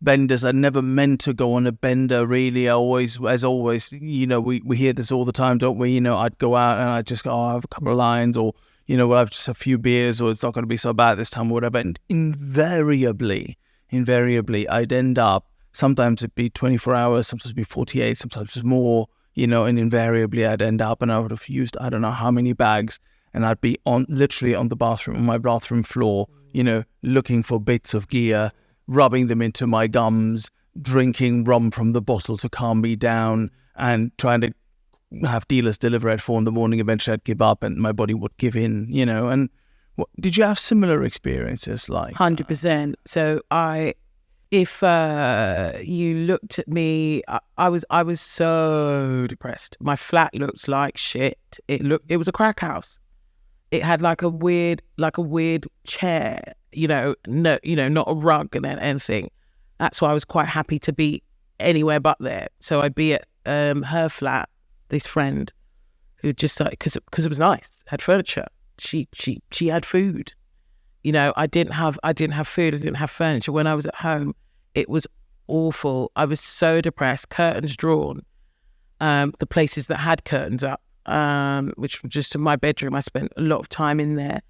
Speaker 3: benders. I never meant to go on a bender, really. As always, we hear this all the time, don't we? I'd go out and I'd just go, I have a couple of lines, or, we'll have just a few beers, or it's not going to be so bad this time or whatever. And invariably, I'd end up, sometimes it'd be 24 hours, sometimes it'd be 48, sometimes more, and invariably I'd end up and I would have used, I don't know how many bags, and I'd be literally on my bathroom floor, looking for bits of gear, rubbing them into my gums, drinking rum from the bottle to calm me down, and trying to have dealers deliver at 4 a.m. Eventually I'd give up and my body would give in, and did you have similar experiences like
Speaker 1: 100%. So if you looked at me, I was so depressed. My flat looked like shit. It was a crack house. It had like a weird chair, not a rug and anything. That's why I was quite happy to be anywhere but there. So I'd be at her flat, this friend who just like, because it was nice, had furniture. She had food. I didn't have food. I didn't have furniture. When I was at home, it was awful. I was so depressed. Curtains drawn. The places that had curtains up, which was just in my bedroom. I spent a lot of time in there,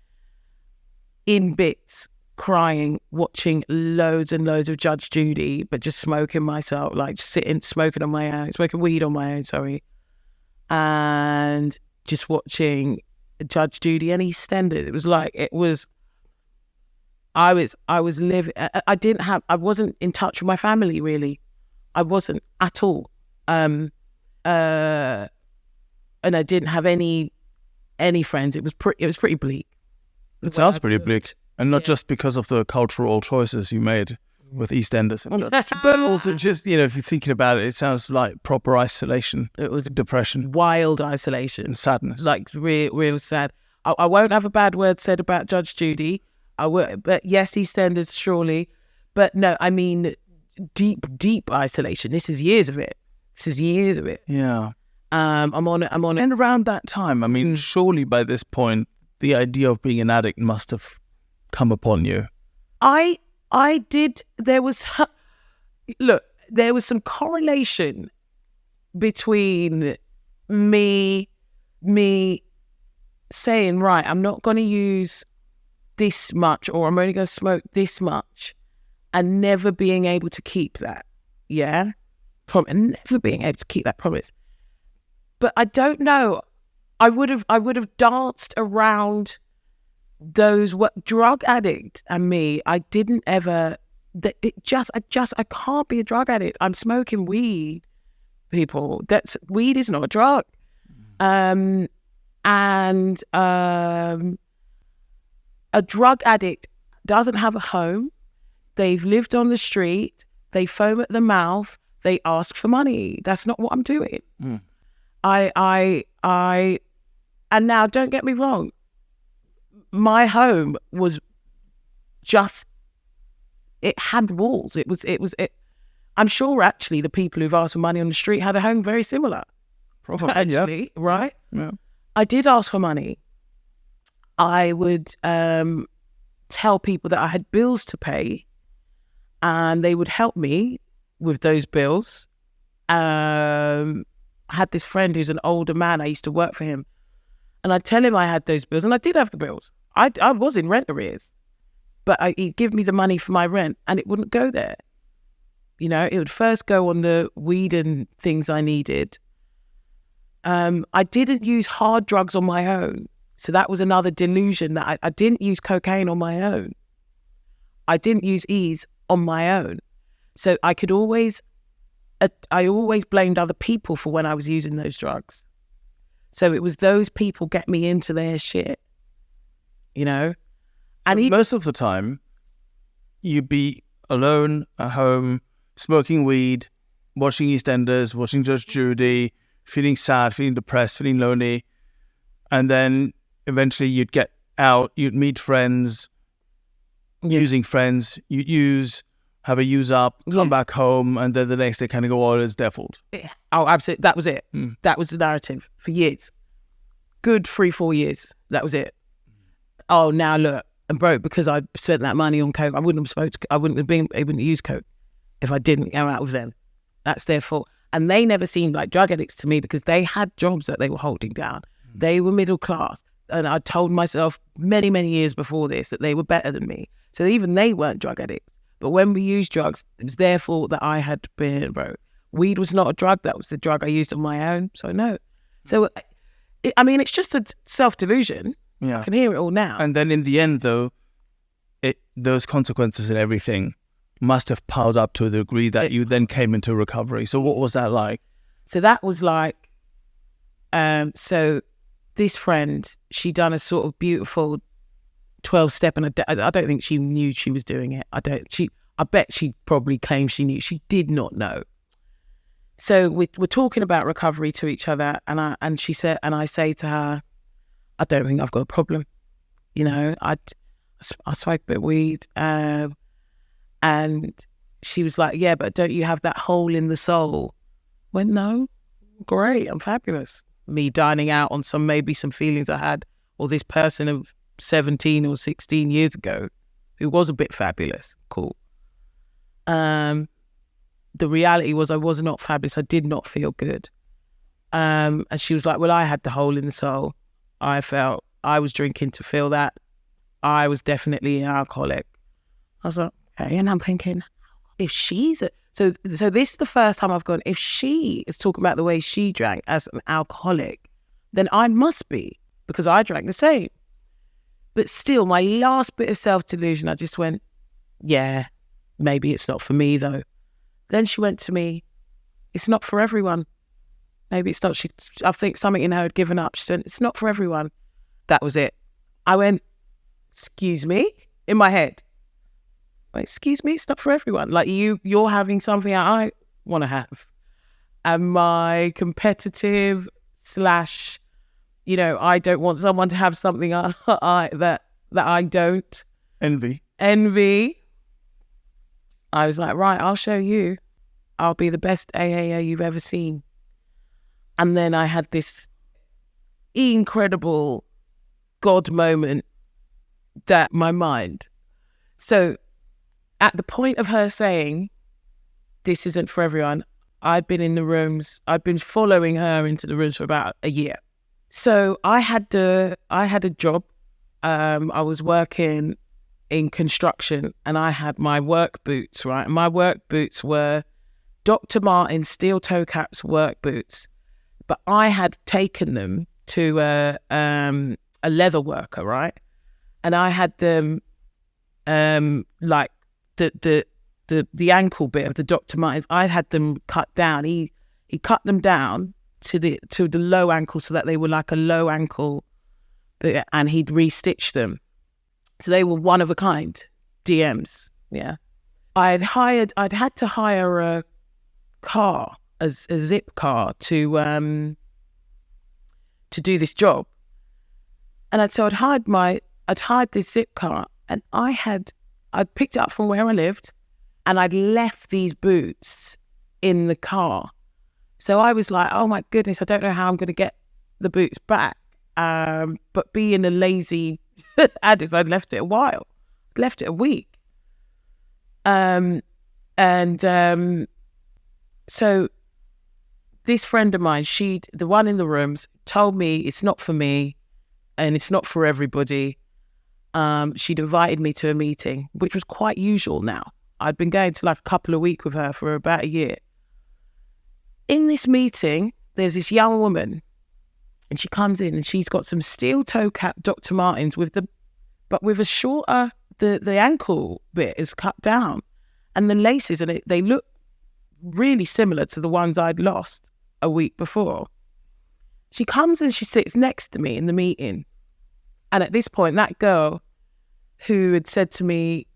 Speaker 1: in bits, crying, watching loads and loads of Judge Judy, but just smoking myself, like smoking on my own, smoking weed on my own, sorry, and just watching Judge Judy and EastEnders. I was living. I wasn't in touch with my family really. I wasn't at all. And I didn't have any friends. It was pretty bleak.
Speaker 3: It sounds pretty bleak, and not just because of the cultural choices you made with EastEnders, but also just if you're thinking about it, it sounds like proper isolation. It was depression,
Speaker 1: wild isolation,
Speaker 3: and sadness,
Speaker 1: like real sad. I won't have a bad word said about Judge Judy. I would, but yes, EastEnders surely, but no, I mean deep isolation. This is years of it.
Speaker 3: Yeah.
Speaker 1: I'm on it.
Speaker 3: And around that time, I mean, surely by this point, the idea of being an addict must have come upon you.
Speaker 1: I did. There was some correlation between me saying, right, I'm not going to use this much, or I'm only going to smoke this much, and never being able to keep that. Yeah. And never being able to keep that promise. But I don't know. I would have danced around those drug addict and me. I didn't ever. I can't be a drug addict. I'm smoking weed, people. Weed is not a drug. A drug addict doesn't have a home. They've lived on the street. They foam at the mouth. They ask for money. That's not what I'm doing. And now don't get me wrong. My home was just, it had walls. I'm sure actually the people who've asked for money on the street had a home very similar.
Speaker 3: Probably,
Speaker 1: actually,
Speaker 3: yeah.
Speaker 1: Right?
Speaker 3: Yeah.
Speaker 1: I did ask for money. I would tell people that I had bills to pay, and they would help me with those bills. I had this friend who's an older man. I used to work for him, and I'd tell him I had those bills, and I did have the bills. I was in rent arrears, but he'd give me the money for my rent, and it wouldn't go there. It would first go on the weed and things I needed. I didn't use hard drugs on my own. So that was another delusion, that I didn't use cocaine on my own. I didn't use ease on my own. So I always blamed other people for when I was using those drugs. So it was those people get me into their shit, And
Speaker 3: most of the time, you'd be alone at home, smoking weed, watching EastEnders, watching Judge Judy, feeling sad, feeling depressed, feeling lonely, and then eventually you'd get out, you'd meet friends, using friends, you'd use, have a use up, come back home, and then the next day kind of go, oh, it's their fault.
Speaker 1: Oh, absolutely. That was it. That was the narrative for years. Good 3-4 years. That was it. Oh, now look, I'm broke because I spent that money on coke. I wouldn't have been able to use coke if I didn't go out with them. That's their fault. And they never seemed like drug addicts to me because they had jobs that they were holding down. They were middle class. And I told myself many, many years before this that they were better than me. So even they weren't drug addicts. But when we used drugs, it was their fault that I had been broke. Weed was not a drug. That was the drug I used on my own. So no. So, it's just a self-delusion. Yeah. I can hear it all now.
Speaker 3: And then in the end, though, those consequences and everything must have piled up to a degree that you then came into recovery. So what was that like?
Speaker 1: So that was like, so this friend, she done a sort of beautiful 12-step, and I don't think she knew she was doing it. I bet she probably claimed she knew. She did not know. So we're talking about recovery to each other, and she said, and I say to her, I don't think I've got a problem. I smoke a bit of weed, and she was like, yeah, but don't you have that hole in the soul? I went, no, great, I'm fabulous. Me dining out on some feelings I had, or this person of 17 or 16 years ago who was a bit fabulous. Cool. The reality was I was not fabulous. I did not feel good. And she was like, well, I had the hole in the soul. I felt I was drinking to feel that. I was definitely an alcoholic. I was like, okay. And I'm thinking, if she's so this is the first time I've gone, if she is talking about the way she drank as an alcoholic, then I must be, because I drank the same. But still, my last bit of self-delusion, I just went, yeah, maybe it's not for me though. Then she went to me, it's not for everyone. Maybe it's not. I think something in her had given up. She said, it's not for everyone. That was it. I went, excuse me? In my head. Wait, excuse me? It's not for everyone. Like you're having something I want to have. And my competitive / I don't want someone to have something that I don't.
Speaker 3: Envy.
Speaker 1: I was like, right, I'll show you. I'll be the best AAA you've ever seen. And then I had this incredible God moment that my mind. So at the point of her saying, this isn't for everyone, I'd been in the rooms, I'd been following her into the rooms for about a year. So I had a job. I was working in construction and I had my work boots, right? And my work boots were Dr. Martens steel toe caps work boots. But I had taken them to a leather worker, right? And I had them like the ankle bit of the Dr. Martens. I had them cut down. He cut them down to the low ankle so that they were like a low ankle, and he'd restitch them. So they were one of a kind DMs. Yeah, I'd had to hire a car, a zip car to do this job, and I'd hired this zip car, and I'd picked it up from where I lived, and I'd left these boots in the car. So I was like, oh my goodness, I don't know how I'm going to get the boots back. But being a lazy addict, I'd left it a while. I'd left it a week. So this friend of mine, the one in the rooms, told me it's not for me and it's not for everybody. She'd invited me to a meeting, which was quite usual now. I'd been going to like a couple of weeks with her for about a year. In this meeting, there's this young woman, and she comes in and she's got some steel toe cap Dr. Martens with a shorter, the ankle bit is cut down, and the laces in it, they look really similar to the ones I'd lost a week before. She comes and she sits next to me in the meeting. And at this point, that girl who had said to me,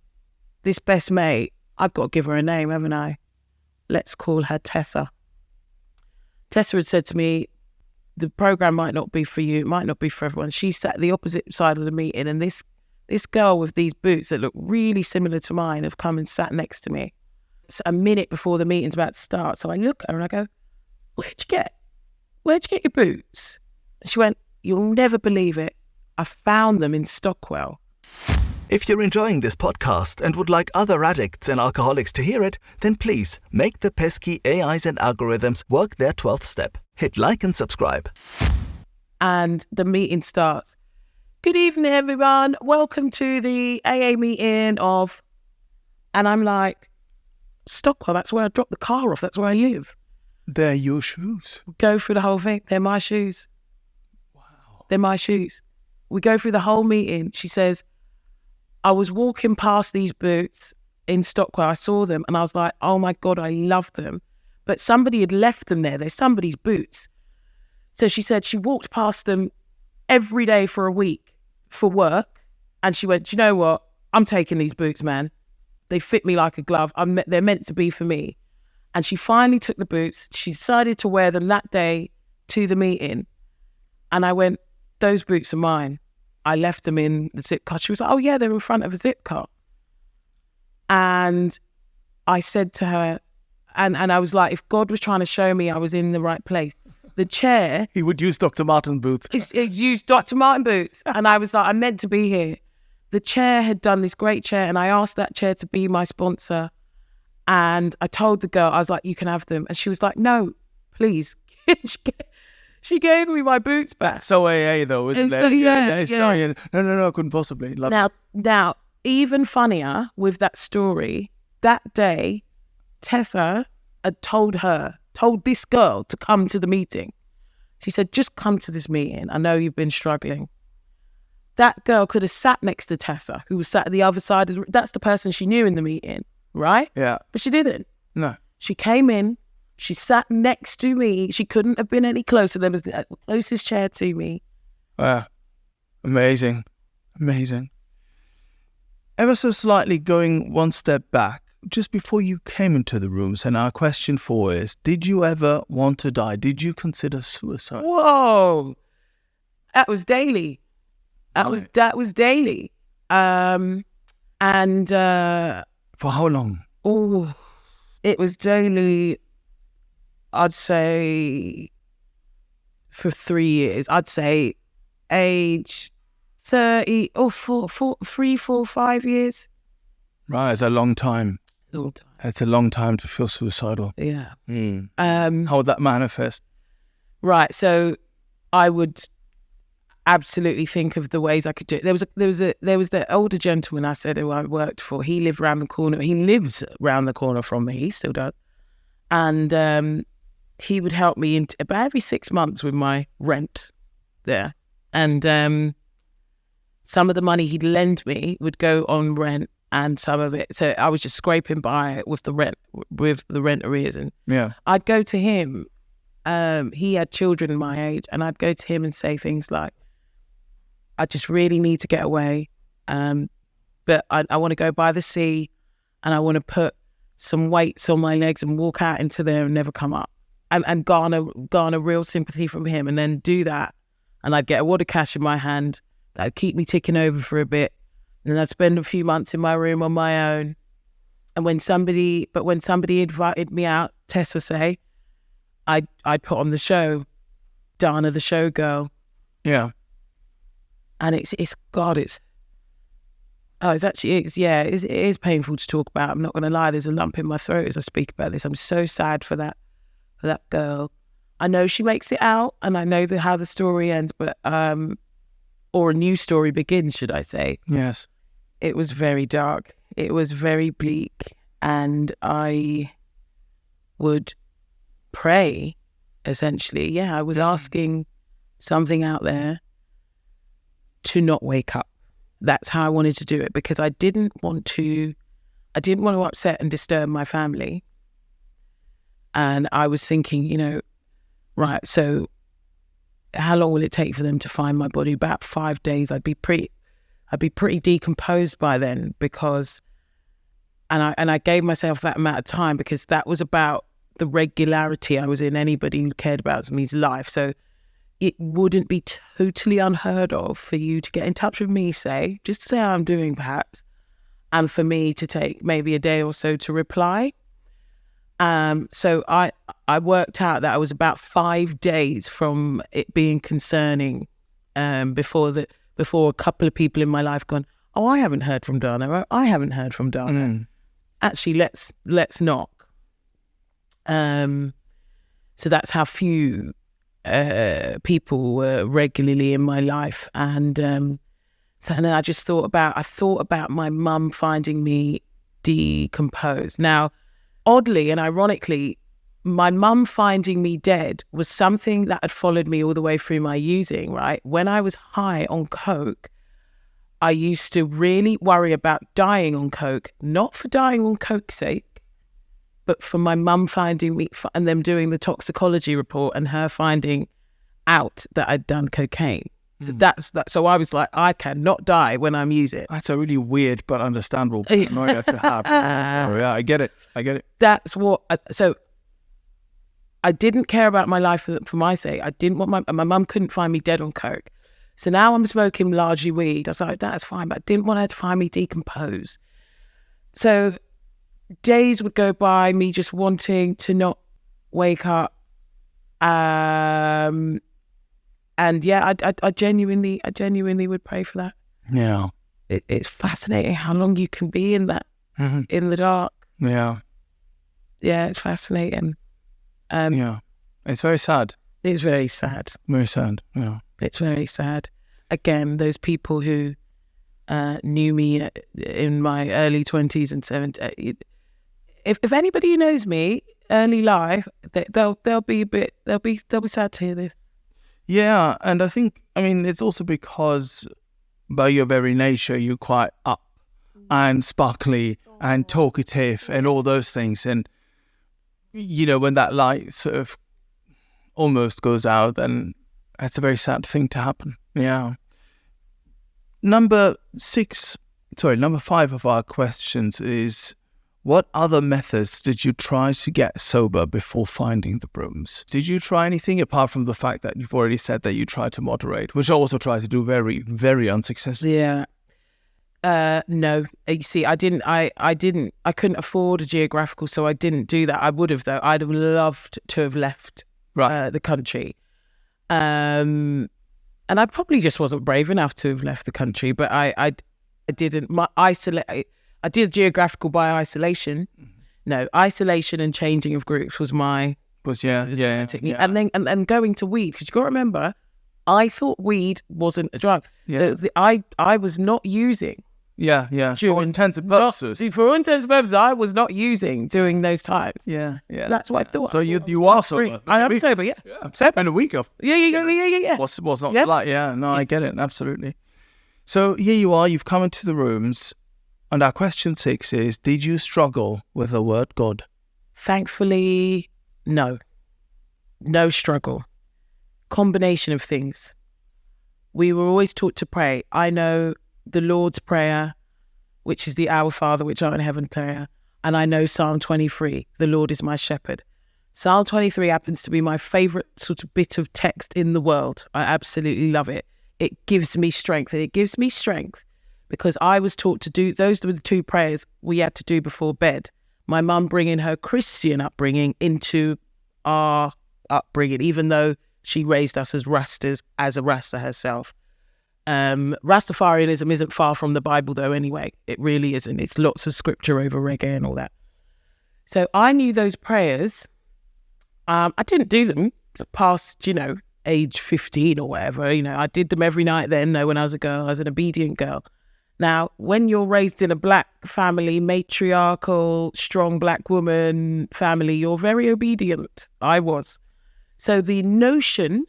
Speaker 1: this best mate, I've got to give her a name, haven't I? Let's call her Tessa. Tessa had said to me, the program might not be for you, it might not be for everyone. She sat at the opposite side of the meeting, and this girl with these boots that look really similar to mine have come and sat next to me. It's a minute before the meeting's about to start. So I look at her and I go, where'd you get your boots? And she went, you'll never believe it. I found them in Stockwell.
Speaker 2: If you're enjoying this podcast and would like other addicts and alcoholics to hear it, then please make the pesky AIs and algorithms work their 12th step. Hit like and subscribe.
Speaker 1: And the meeting starts. Good evening, everyone. Welcome to the AA meeting of... And I'm like, Stockwell, that's where I dropped the car off. That's where I live.
Speaker 3: They're your shoes.
Speaker 1: Go through the whole thing. They're my shoes.
Speaker 3: Wow.
Speaker 1: They're my shoes. We go through the whole meeting. She says, I was walking past these boots in Stockwell. I saw them and I was like, oh my God, I love them. But somebody had left them there. They're somebody's boots. So she said she walked past them every day for a week for work. And she went, do you know what? I'm taking these boots, man. They fit me like a glove. They're meant to be for me. And she finally took the boots. She decided to wear them that day to the meeting. And I went, those boots are mine. I left them in the zip car. She was like, oh yeah, they're in front of a zip car. And I said to her, and I was like, if God was trying to show me I was in the right place, the chair...
Speaker 3: He would use Dr. Martin boots.
Speaker 1: It used Dr. Martin boots. And I was like, I'm meant to be here. The chair had done this great chair, and I asked that chair to be my sponsor. And I told the girl, I was like, you can have them. And she was like, no, please. She gave me my boots back.
Speaker 3: So AA though, isn't it?
Speaker 1: So, yeah.
Speaker 3: No, couldn't possibly.
Speaker 1: Now, even funnier with that story, that day, Tessa had told this girl to come to the meeting. She said, just come to this meeting. I know you've been struggling. That girl could have sat next to Tessa, who was sat at the other side of that's the person she knew in the meeting, right?
Speaker 3: Yeah.
Speaker 1: But she didn't.
Speaker 3: No.
Speaker 1: She came in. She sat next to me. She couldn't have been any closer. There was the closest chair to me.
Speaker 3: Wow. Amazing. Ever so slightly going one step back, just before you came into the rooms, and our question 4 is, did you ever want to die? Did you consider suicide?
Speaker 1: Whoa. That was daily. That was daily. And
Speaker 3: for how long?
Speaker 1: Oh, it was daily. I'd say for 3 years. I'd say age 30 or 3, 4, 5 years.
Speaker 3: Right, it's a long time.
Speaker 1: Long time.
Speaker 3: It's a long time to feel suicidal.
Speaker 1: Yeah.
Speaker 3: How would that manifest?
Speaker 1: Right. So I would absolutely think of the ways I could do it. There was the older gentleman I said who I worked for. He lived around the corner. He lives around the corner from me. He still does. And he would help me about every 6 months with my rent there. And some of the money he'd lend me would go on rent, and some of it. So I was just scraping by with the rent arrears. And
Speaker 3: yeah,
Speaker 1: I'd go to him. He had children my age, and I'd go to him and say things like, I just really need to get away. But I want to go by the sea, and I want to put some weights on my legs and walk out into there and never come up, and garner real sympathy from him, and then do that. And I'd get a wad of cash in my hand that'd keep me ticking over for a bit. And then I'd spend a few months in my room on my own. And when somebody invited me out, Tessa say, I'd put on the show, Danah the showgirl.
Speaker 3: Yeah.
Speaker 1: And it is painful to talk about. I'm not going to lie. There's a lump in my throat as I speak about this. I'm so sad for that girl. I know she makes it out, and I know how the story ends, but or a new story begins, should I say?
Speaker 3: Yes.
Speaker 1: It was very dark. It was very bleak, and I would pray. Essentially, yeah, I was asking something out there to not wake up. That's how I wanted to do it, because I didn't want to upset and disturb my family. And I was thinking, right, so how long will it take for them to find my body? About 5 days. I'd be pretty decomposed by then, because and I gave myself that amount of time, because that was about the regularity I was in. Anybody who cared about me's life. So it wouldn't be totally unheard of for you to get in touch with me, just to say how I'm doing perhaps, and for me to take maybe a day or so to reply. So I worked out that I was about 5 days from it being concerning, before a couple of people in my life gone, oh, I haven't heard from Danah, or I haven't heard from Danah. Actually, let's knock. So that's how few people were regularly in my life. And so then I thought about my mum finding me decomposed. Now, oddly and ironically, my mum finding me dead was something that had followed me all the way through my using, right? When I was high on coke, I used to really worry about dying on coke, not for dying on coke's sake, but for my mum finding me and them doing the toxicology report and her finding out that I'd done cocaine. So that's that. So I was like, I cannot die when I'm using.
Speaker 3: That's a really weird but understandable paranoia to have. Oh, yeah, I get it.
Speaker 1: That's what. So I didn't care about my life for my sake. I didn't want my mum couldn't find me dead on coke. So now I'm smoking largely weed. I was like, that's fine, but I didn't want her to find me decomposed. So days would go by me just wanting to not wake up. And yeah, I genuinely would pray for that.
Speaker 3: Yeah.
Speaker 1: It's fascinating how long you can be in that, in the dark.
Speaker 3: Yeah.
Speaker 1: Yeah, it's fascinating.
Speaker 3: Yeah. It's very sad.
Speaker 1: It's very sad.
Speaker 3: Very sad, yeah.
Speaker 1: It's very sad. Again, those people who knew me in my early 20s and 70s, if anybody who knows me early life, they'll be sad to hear this.
Speaker 3: Yeah, and I think, it's also because by your very nature, you're quite up and sparkly and talkative and all those things. And, when that light sort of almost goes out, then that's a very sad thing to happen. Yeah. Number 5 of our questions is, what other methods did you try to get sober before finding the brooms? Did you try anything apart from the fact that you've already said that you tried to moderate, which I also tried to do very, very unsuccessfully?
Speaker 1: Yeah. No, you see, I couldn't afford a geographical, so I didn't do that. I would have, though. I'd have loved to have left the country. And I probably just wasn't brave enough to have left the country, but I didn't. I did geographical by isolation. No, isolation and changing of groups was my technique. Yeah. And then going to weed, because you got to remember, I thought weed wasn't a drug. Yeah. So I was not using.
Speaker 3: Yeah. For all intents and purposes.
Speaker 1: For all intents and purposes, I was not using during those times.
Speaker 3: Yeah.
Speaker 1: That's what I thought.
Speaker 3: So you are sober.
Speaker 1: I am sober, yeah. I'm sober.
Speaker 3: And a week of.
Speaker 1: Yeah.
Speaker 3: What's not like, yeah. No, I get it, absolutely. So here you are, you've come into the rooms, and our question 6 is, did you struggle with the word God?
Speaker 1: Thankfully, no. No struggle. Combination of things. We were always taught to pray. I know the Lord's Prayer, which is the Our Father, which art in heaven prayer, and I know Psalm 23, the Lord is my shepherd. Psalm 23 happens to be my favourite sort of bit of text in the world. I absolutely love it. It gives me strength, and it gives me strength because I was taught to do, those were the 2 prayers we had to do before bed. My mum bringing her Christian upbringing into our upbringing, even though she raised us as Rastas, as a Rasta herself. Rastafarianism isn't far from the Bible, though, anyway. It really isn't. It's lots of scripture over reggae and all that. So I knew those prayers. I didn't do them past, age 15 or whatever. I did them every night then, though, when I was a girl. I was an obedient girl. Now, when you're raised in a black family, matriarchal, strong black woman family, you're very obedient. I was. So the notion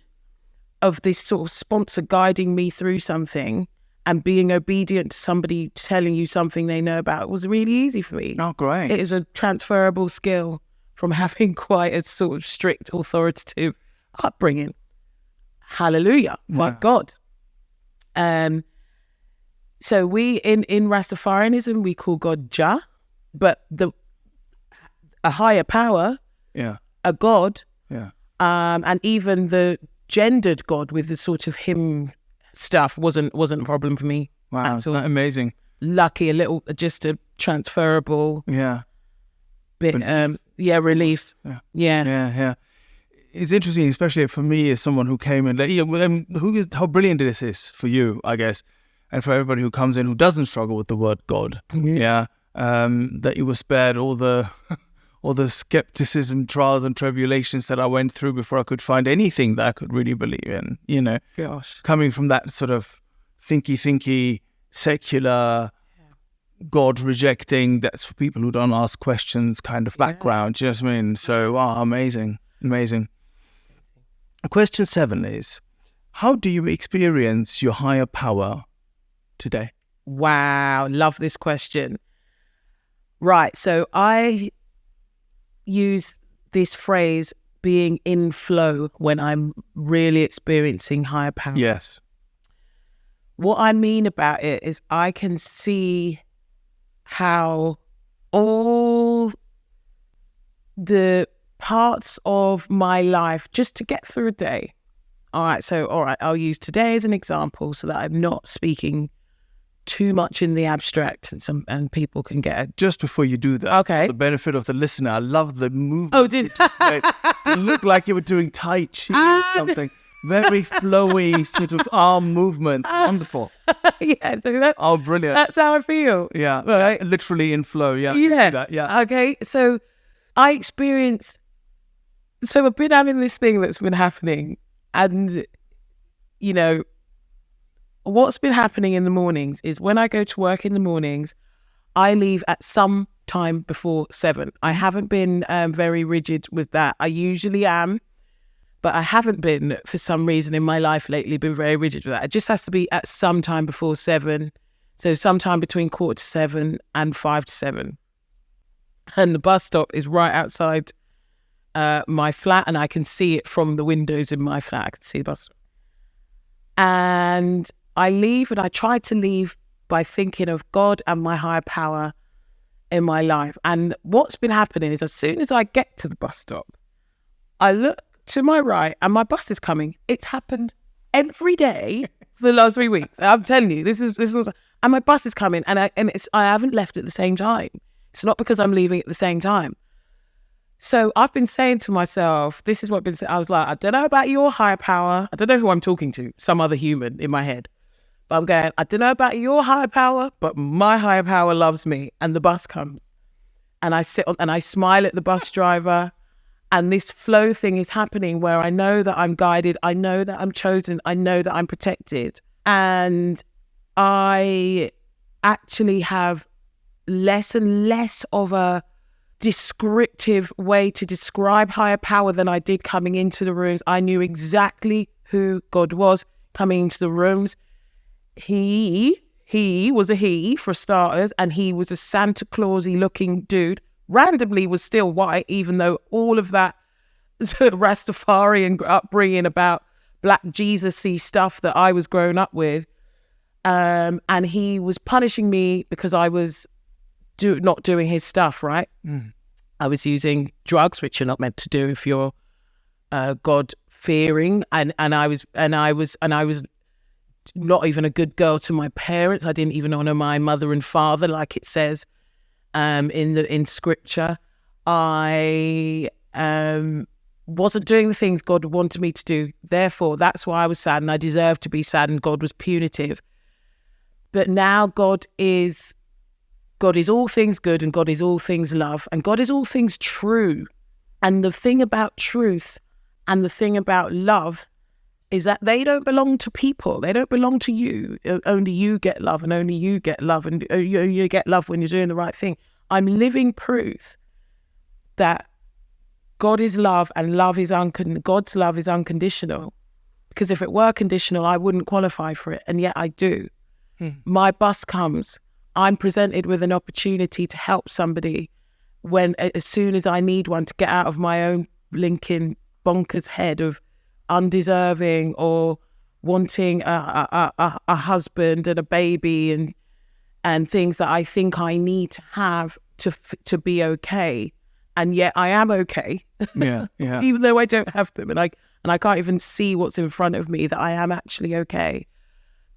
Speaker 1: of this sort of sponsor guiding me through something and being obedient to somebody telling you something they know about was really easy for me.
Speaker 3: Oh, great.
Speaker 1: It is a transferable skill from having quite a sort of strict, authoritative upbringing. Hallelujah. My God. So we, in Rastafarianism, we call God Jah, but a higher power, a God, and even the gendered God with the sort of hymn stuff wasn't a problem for me.
Speaker 3: Wow,
Speaker 1: at all.
Speaker 3: Amazing.
Speaker 1: Lucky, just a transferable bit. Relief.
Speaker 3: Yeah. It's interesting, especially for me as someone who came in. How brilliant this is for you, I guess, and for everybody who comes in who doesn't struggle with the word God. Yeah, that you were spared all the skepticism, trials, and tribulations that I went through before I could find anything that I could really believe in. You know,
Speaker 1: Gosh,
Speaker 3: coming from that sort of thinky, secular, God rejecting, that's for people who don't ask questions kind of background. Do you know what I mean? So, amazing. Question 7 is, how do you experience your higher power today?
Speaker 1: wow, love this question. Right, so I use this phrase being in flow when I'm really experiencing higher power.
Speaker 3: Yes.
Speaker 1: What I mean about it is I can see how all the parts of my life just to get through a day. All right, I'll use today as an example so that I'm not speaking too much in the abstract and people can get it.
Speaker 3: Just before you do that,
Speaker 1: okay,
Speaker 3: for the benefit of the listener, I love the movement.
Speaker 1: Oh, did
Speaker 3: it looked like you were doing Tai Chi or something. Very flowy sort of arm movements. Wonderful.
Speaker 1: Yeah. So
Speaker 3: brilliant.
Speaker 1: That's how I feel.
Speaker 3: Yeah.
Speaker 1: Right.
Speaker 3: Literally in flow. Yeah.
Speaker 1: Yeah. Okay. So I experience. So I've been having this thing that's been happening, and what's been happening in the mornings is when I go to work in the mornings, I leave at some time before 7. I haven't been very rigid with that. I usually am. But I haven't been, for some reason in my life lately, been very rigid with that. It just has to be at some time before 7. So sometime between 6:45 and 7. And the bus stop is right outside my flat, and I can see it from the windows in my flat. I can see the bus stop. And I leave, and I try to leave by thinking of God and my higher power in my life. And what's been happening is as soon as I get to the bus stop, I look to my right and my bus is coming. It's happened every day for the last 3 weeks. I'm telling you, this is and my bus is coming, and I haven't left at the same time. It's not because I'm leaving at the same time. So I've been saying to myself, this is what I've been saying. I was like, I don't know about your higher power. I don't know who I'm talking to, some other human in my head. But I'm going, I don't know about your higher power, but my higher power loves me. And the bus comes. And I sit on and I smile at the bus driver. And this flow thing is happening where I know that I'm guided. I know that I'm chosen. I know that I'm protected. And I actually have less and less of a descriptive way to describe higher power than I did coming into the rooms. I knew exactly who God was coming into the rooms. He was a he, for starters, and he was a Santa Claus-y looking dude. Randomly was still white, even though all of that Rastafarian upbringing about black Jesus-y stuff that I was growing up with. And he was punishing me because I was not doing his stuff, right? Mm. I was using drugs, which you're not meant to do if you're God-fearing, and I was not even a good girl to my parents. I didn't even honor my mother and father, like it says in scripture. I wasn't doing the things God wanted me to do. Therefore, that's why I was sad, and I deserved to be sad, and God was punitive. But now God is all things good, and God is all things love, and God is all things true. And the thing about truth and the thing about love is that they don't belong to people. They don't belong to you. Only you get love, and only you get love, and you get love when you're doing the right thing. I'm living proof that God is love, and God's love is unconditional. Because if it were conditional, I wouldn't qualify for it, and yet I do. My bus comes. I'm presented with an opportunity to help somebody as soon as I need one, to get out of my own blinking bonkers head of undeserving or wanting a husband and a baby and things that I think I need to have to be okay. And yet I am okay.
Speaker 3: Yeah.
Speaker 1: Even though I don't have them. And and I can't even see what's in front of me, that I am actually okay.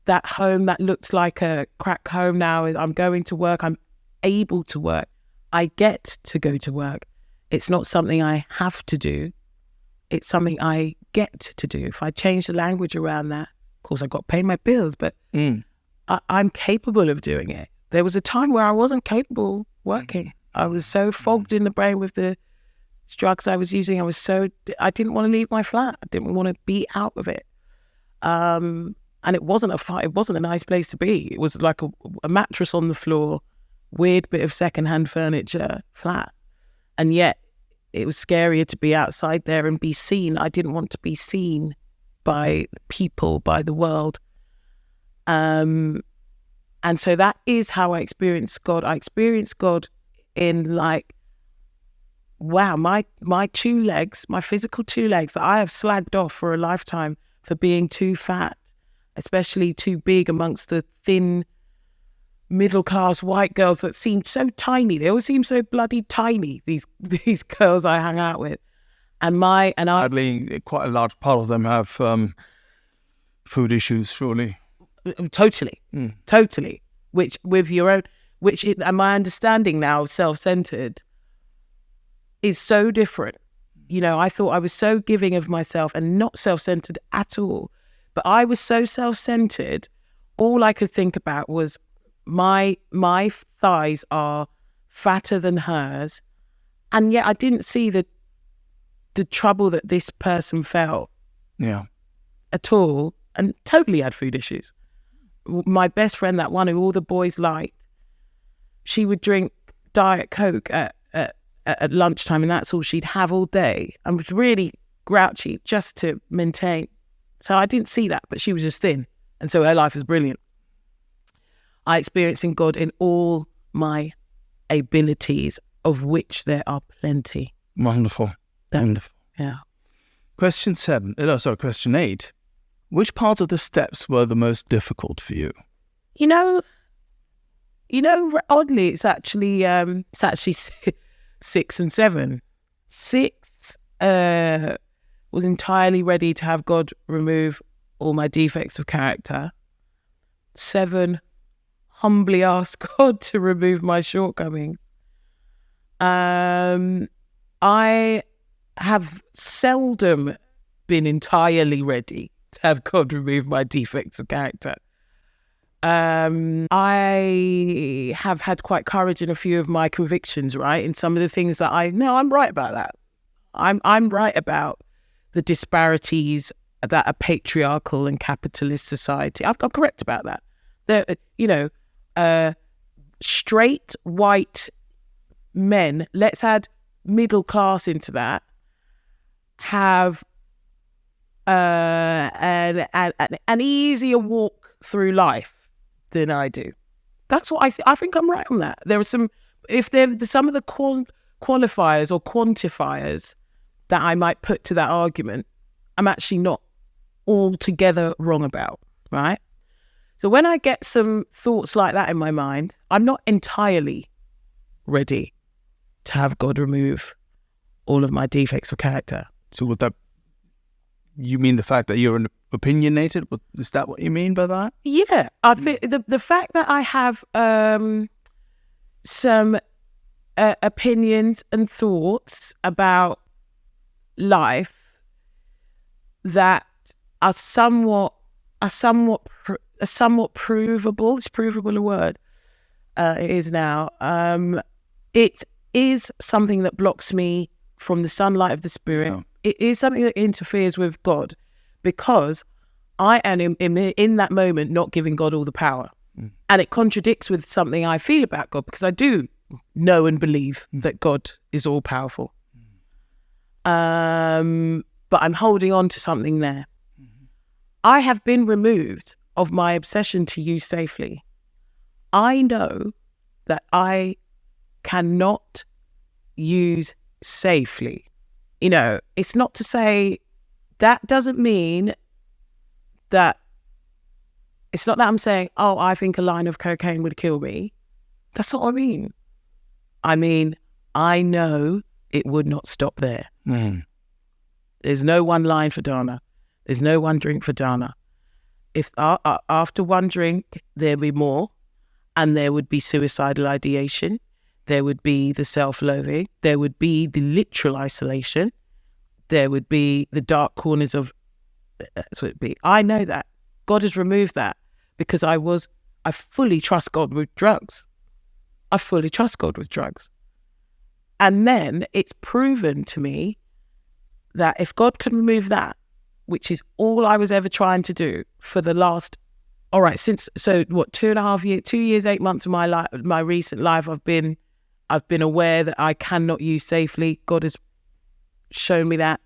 Speaker 1: That home that looks like a crack home now, I'm going to work, I'm able to work. I get to go to work. It's not something I have to do. It's something I get to do. If I change the language around that, of course, I've got to pay my bills, but I'm capable of doing it. There was a time where I wasn't capable working. I was so fogged in the brain with the drugs I was using. I didn't want to leave my flat. I didn't want to be out of it. And it wasn't a nice place to be. It was like a mattress on the floor, weird bit of secondhand furniture, flat. And yet it was scarier to be outside there and be seen. I didn't want to be seen by people, by the world. And so that is how I experienced God. I experienced God in like, wow, my two legs, my physical two legs that I have slagged off for a lifetime for being too fat, especially too big amongst the thin middle-class white girls that seemed so tiny. They always seemed so bloody tiny, these girls I hang out with. Sadly,
Speaker 3: quite a large part of them have food issues, surely.
Speaker 1: Totally. Which with your own, and my understanding now of self-centered is so different. You know, I thought I was so giving of myself and not self-centered at all. But I was so self-centered, all I could think about was my thighs are fatter than hers. And yet I didn't see the trouble that this person felt at all, and totally had food issues. My best friend, that one who all the boys liked, she would drink Diet Coke at lunchtime, and that's all she'd have all day, and was really grouchy just to maintain. So I didn't see that, but she was just thin, and so her life was brilliant. I experienced in God in all my abilities, of which there are plenty.
Speaker 3: Wonderful. Wonderful.
Speaker 1: Yeah.
Speaker 3: Question 8. Which parts of the steps were the most difficult for you?
Speaker 1: You know, oddly, it's actually 6 and 7. 6 was entirely ready to have God remove all my defects of character. 7, humbly asked God to remove my shortcomings. I have seldom been entirely ready to have God remove my defects of character. I have had quite courage in a few of my convictions, right? In some of the things that I'm right about that. I'm right about the disparities that a patriarchal and capitalist society. I'm correct about that. Straight white men, let's add middle class into that, have an easier walk through life than I do. That's what I think I'm right on that. There are some of the qualifiers or quantifiers that I might put to that argument, I'm actually not altogether wrong about, right? So when I get some thoughts like that in my mind, I'm not entirely ready to have God remove all of my defects of character.
Speaker 3: So would that, you mean the fact that you're opinionated? Is that what you mean by that?
Speaker 1: Yeah, I think the fact that I have some opinions and thoughts about life that are somewhat provable. Is provable a word? It is now. It is something that blocks me from the sunlight of the Spirit. Oh. It is something that interferes with God, because I am in that moment not giving God all the power. And it contradicts with something I feel about God, because I do know and believe that God is all powerful. But I'm holding on to something there. I have been removed of my obsession to use safely. I know that I cannot use safely. You know, it's not to say that doesn't mean that it's not that I'm saying, oh, I think a line of cocaine would kill me. That's not what I mean. I mean, I know it would not stop there. There's no one line for Danah. There's no one drink for Danah. If after one drink, there'd be more, and there would be suicidal ideation. There would be the self-loathing. There would be the literal isolation. There would be the dark corners of, that's what it'd be. I know that. God has removed that because I fully trust God with drugs. I fully trust God with drugs. And then it's proven to me that if God can remove that, which is all I was ever trying to do for the last, 2 years, 8 months of my life, my recent life, I've been aware that I cannot use safely. God has shown me that.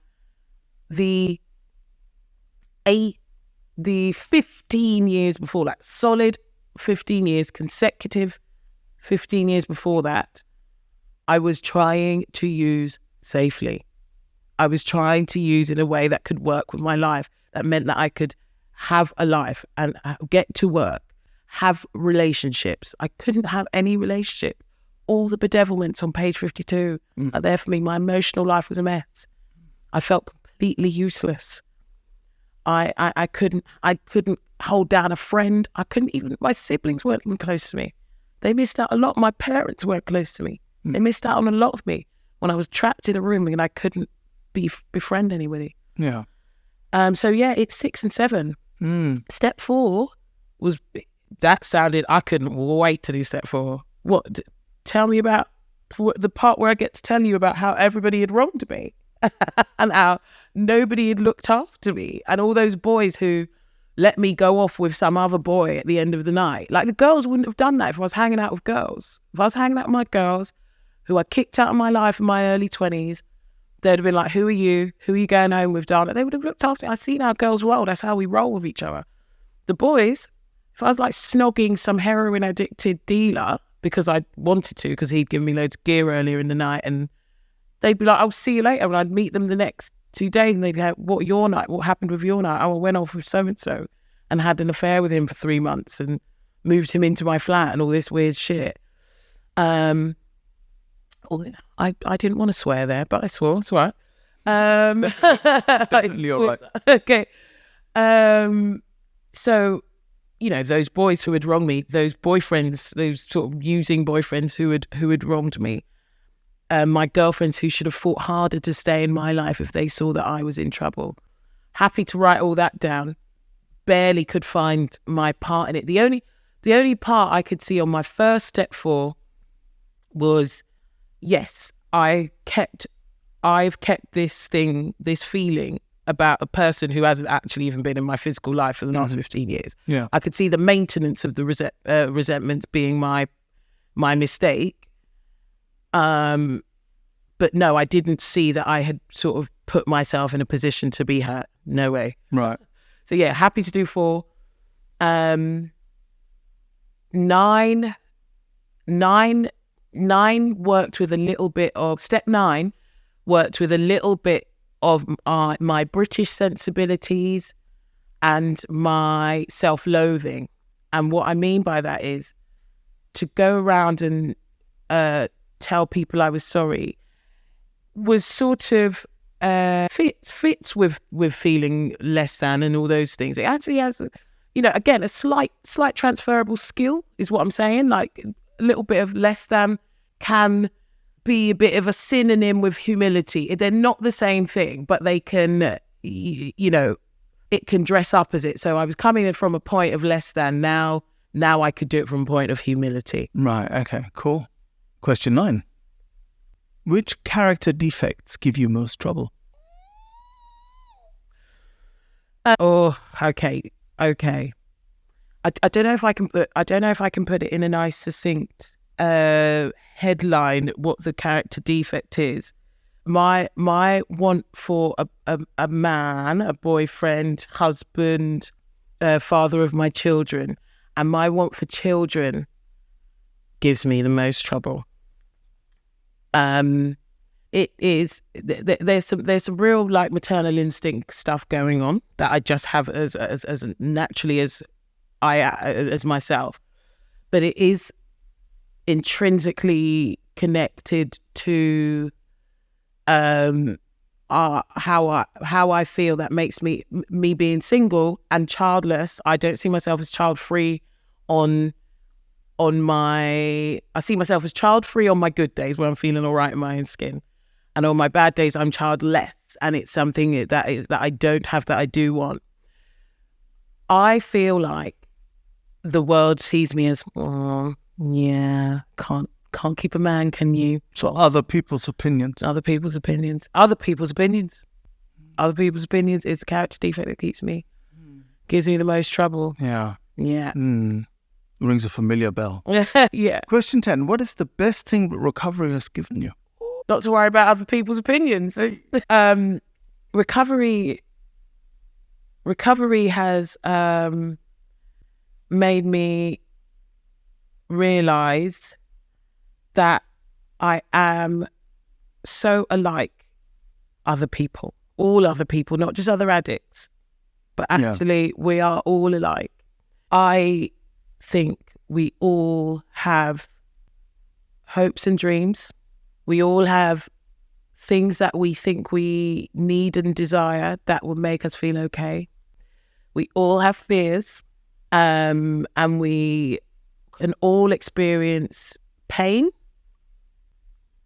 Speaker 1: The 15 years before that, solid 15 years, consecutive 15 years before that, I was trying to use safely. I was trying to use in a way that could work with my life. That meant that I could have a life and get to work, have relationships. I couldn't have any relationship. All the bedevilments on page 52 are there for me. My emotional life was a mess. I felt completely useless. I couldn't hold down a friend. My siblings weren't even close to me. They missed out a lot. My parents weren't close to me. They missed out on a lot of me when I was trapped in a room and I couldn't befriend anybody.
Speaker 3: Yeah.
Speaker 1: It's 6 and 7. Step 4 was, that sounded, I couldn't wait to do step 4. What? Tell me about the part where I get to tell you about how everybody had wronged me and how nobody had looked after me, and all those boys who let me go off with some other boy at the end of the night. Like, the girls wouldn't have done that if I was hanging out with girls. If I was hanging out with my girls who I kicked out of my life in my early 20s, they'd have been like, who are you? Who are you going home with, Danah? They would have looked after me. I've seen how girls roll. That's how we roll with each other. The boys, if I was like snogging some heroin addicted dealer because I wanted to, because he'd given me loads of gear earlier in the night, and they'd be like, I'll see you later. And I'd meet them the next 2 days and they'd go, what happened with your night? Oh, I went off with so-and-so and had an affair with him for 3 months and moved him into my flat and all this weird shit. I didn't want to swear there, but I swore. It's all right.
Speaker 3: Definitely all right.
Speaker 1: Okay. So, those boys who had wronged me, those boyfriends, those sort of using boyfriends who had wronged me, my girlfriends who should have fought harder to stay in my life if they saw that I was in trouble. Happy to write all that down. Barely could find my part in it. The only part I could see on my first step 4 was, yes, I've kept this feeling about a person who hasn't actually even been in my physical life for the last 15 years.
Speaker 3: Yeah.
Speaker 1: I could see the maintenance of the resentment being my mistake. But no, I didn't see that I had sort of put myself in a position to be hurt. No way.
Speaker 3: Right.
Speaker 1: So yeah, happy to do 4. 9 worked with a little bit of, step 9 worked with a little bit of my British sensibilities and my self-loathing. And what I mean by that is to go around and tell people I was sorry was sort of fits with feeling less than and all those things. It actually has, again, a slight transferable skill is what I'm saying. Like, a little bit of less than can be a bit of a synonym with humility. They're not the same thing, but they can, it can dress up as it. So I was coming in from a point of less than. Now I could do it from a point of humility.
Speaker 3: Right. Okay. Cool. Question 9. Which character defects give you most trouble?
Speaker 1: Okay. I don't know if I can put it in a nice succinct headline what the character defect is. My want for a man, a boyfriend, husband, father of my children, and my want for children gives me the most trouble. It is there's some real like maternal instinct stuff going on that I just have as naturally as as myself, but it is intrinsically connected to how I feel that makes me being single and childless. I don't see myself as child free I see myself as child free on my good days when I'm feeling all right in my own skin, and on my bad days I'm childless, and it's something that I don't have that I do want. I feel like the world sees me as, can't keep a man, can you?
Speaker 3: So other people's opinions.
Speaker 1: Other people's opinions. It's the character defect that gives me the most trouble.
Speaker 3: Yeah.
Speaker 1: Yeah.
Speaker 3: Rings a familiar bell.
Speaker 1: Yeah.
Speaker 3: Question 10. What is the best thing that recovery has given you?
Speaker 1: Not to worry about other people's opinions. Recovery has made me realize that I am so alike other people, all other people, not just other addicts, but actually we are all alike. I think we all have hopes and dreams. We all have things that we think we need and desire that will make us feel okay. We all have fears, and we can all experience pain.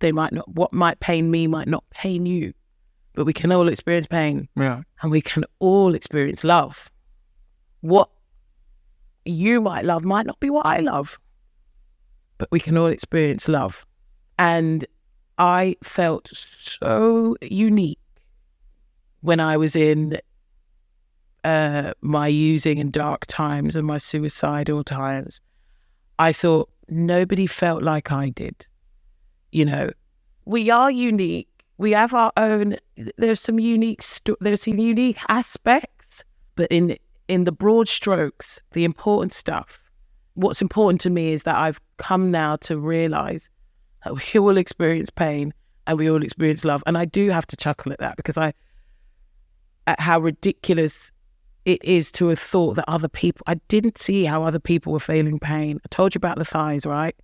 Speaker 1: What might pain me might not pain you, but we can all experience pain.
Speaker 3: Yeah.
Speaker 1: And we can all experience love. What you might love might not be what I love, but we can all experience love. And I felt so unique when I was in my using and dark times and my suicidal times. I thought nobody felt like I did. You know, we are unique. We have our own. There's some unique aspects, but in the broad strokes, the important stuff. What's important to me is that I've come now to realize that we all experience pain and we all experience love. And I do have to chuckle at that because at how ridiculous it is to have thought that other people, I didn't see how other people were feeling pain. I told you about the thighs, right?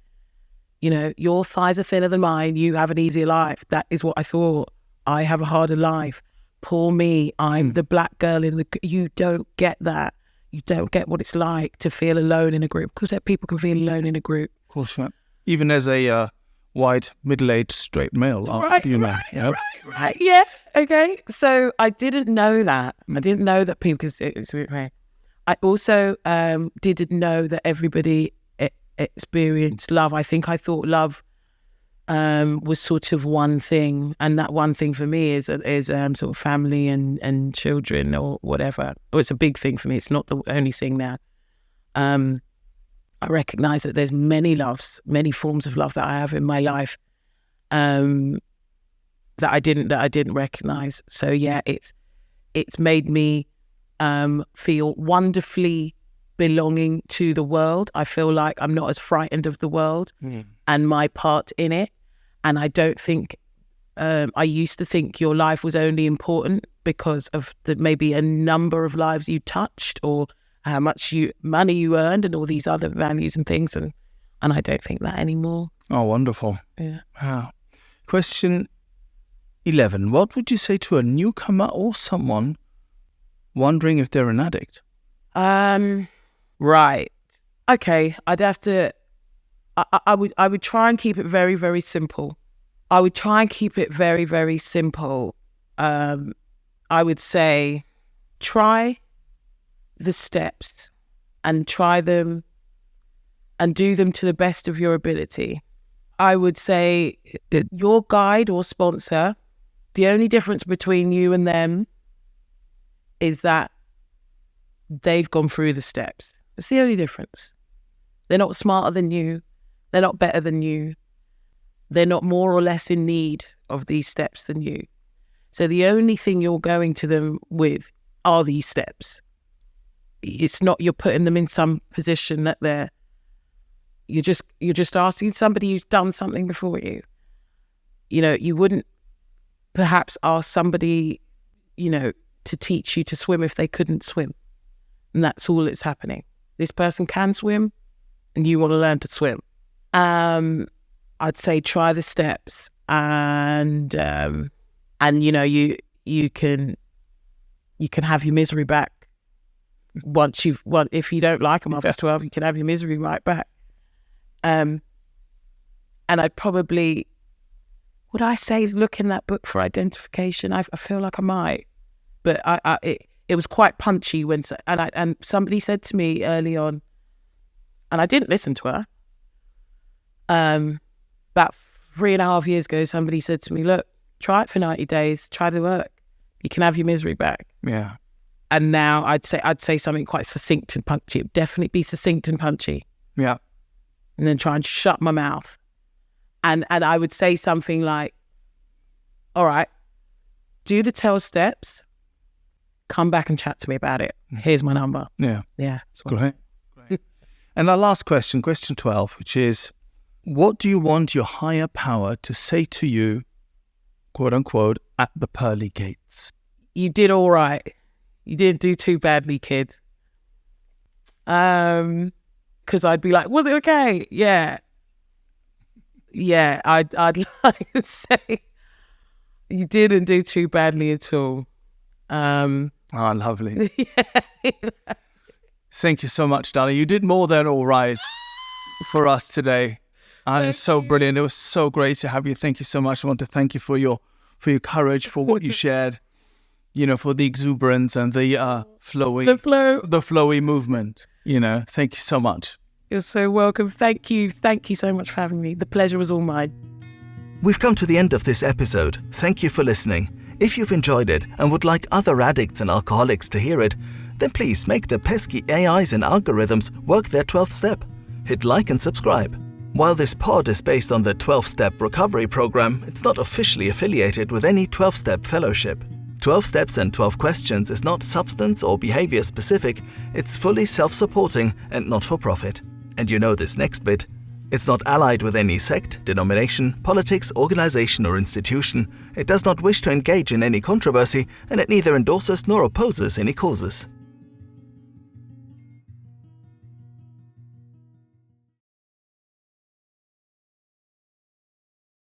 Speaker 1: You know, your thighs are thinner than mine. You have an easier life. That is what I thought. I have a harder life. Poor me. I'm the black girl you don't get that. You don't get what it's like to feel alone in a group, because people can feel alone in a group.
Speaker 3: Of course, yeah. Even as a white, middle-aged, straight male.
Speaker 1: Right,
Speaker 3: you know.
Speaker 1: Right. Yeah. Okay. So I didn't know that. I didn't know that people could. I also didn't know that everybody experienced love. I thought love was sort of one thing, and that one thing for me is sort of family and children or whatever. Or it's a big thing for me. It's not the only thing now. I recognize that there's many loves, many forms of love that I have in my life that I didn't recognize. So yeah, it's made me feel wonderfully belonging to the world. I feel like I'm not as frightened of the world and my part in it. And I don't think I used to think your life was only important because of maybe a number of lives you touched or how much money you earned and all these other values and things. And I don't think that anymore.
Speaker 3: Oh, wonderful.
Speaker 1: Yeah.
Speaker 3: Wow. Question 11. What would you say to a newcomer or someone wondering if they're an addict?
Speaker 1: Right. Okay. I'd have to. I would try and keep it very, very simple. I would try and keep it very, very simple. I would say, try the steps and try them and do them to the best of your ability. I would say that your guide or sponsor, the only difference between you and them is that they've gone through the steps. It's the only difference. They're not smarter than you. They're not better than you. They're not more or less in need of these steps than you. So the only thing you're going to them with are these steps. It's not you're putting them in some position that you're just asking somebody who's done something before you. You know, you wouldn't perhaps ask somebody, you know, to teach you to swim if they couldn't swim. And that's all that's happening. This person can swim and you want to learn to swim. I'd say try the steps and you know, you can have your misery back. If you don't like them after 12, you can have your misery right back. And I'd probably, would I say look in that book for identification? I feel like I might, but it was quite punchy and somebody said to me early on, and I didn't listen to her. About 3.5 years ago, somebody said to me, look, try it for 90 days, try the work. You can have your misery back.
Speaker 3: Yeah.
Speaker 1: And now I'd say something quite succinct and punchy. It'd definitely be succinct and punchy.
Speaker 3: Yeah.
Speaker 1: And then try and shut my mouth. And I would say something like, all right, do the 12 steps, come back and chat to me about it. Here's my number.
Speaker 3: Yeah.
Speaker 1: Yeah.
Speaker 3: Great. And our last question 12, which is, what do you want your higher power to say to you, quote unquote, at the pearly gates?
Speaker 1: You did all right. You didn't do too badly, kid. Because I'd be like, well, okay, yeah. Yeah, I'd like to say you didn't do too badly at all.
Speaker 3: Lovely.
Speaker 1: Yeah.
Speaker 3: Thank you so much, Danah. You did more than all right for us today. And it's so brilliant. It was so great to have you. Thank you so much. I want to thank you for your courage, for what you shared, for the exuberance and the flowy movement. Thank you so much.
Speaker 1: You're so welcome. Thank you. Thank you so much for having me. The pleasure was all mine.
Speaker 2: We've come to the end of this episode. Thank you for listening. If you've enjoyed it and would like other addicts and alcoholics to hear it, then please make the pesky AIs and algorithms work their 12th step. Hit like and subscribe. While this pod is based on the 12-Step Recovery Program, it's not officially affiliated with any 12-Step fellowship. 12 Steps and 12 Questions is not substance or behavior specific, it's fully self-supporting and not-for-profit. And you know this next bit. It's not allied with any sect, denomination, politics, organization or institution. It does not wish to engage in any controversy, and it neither endorses nor opposes any causes.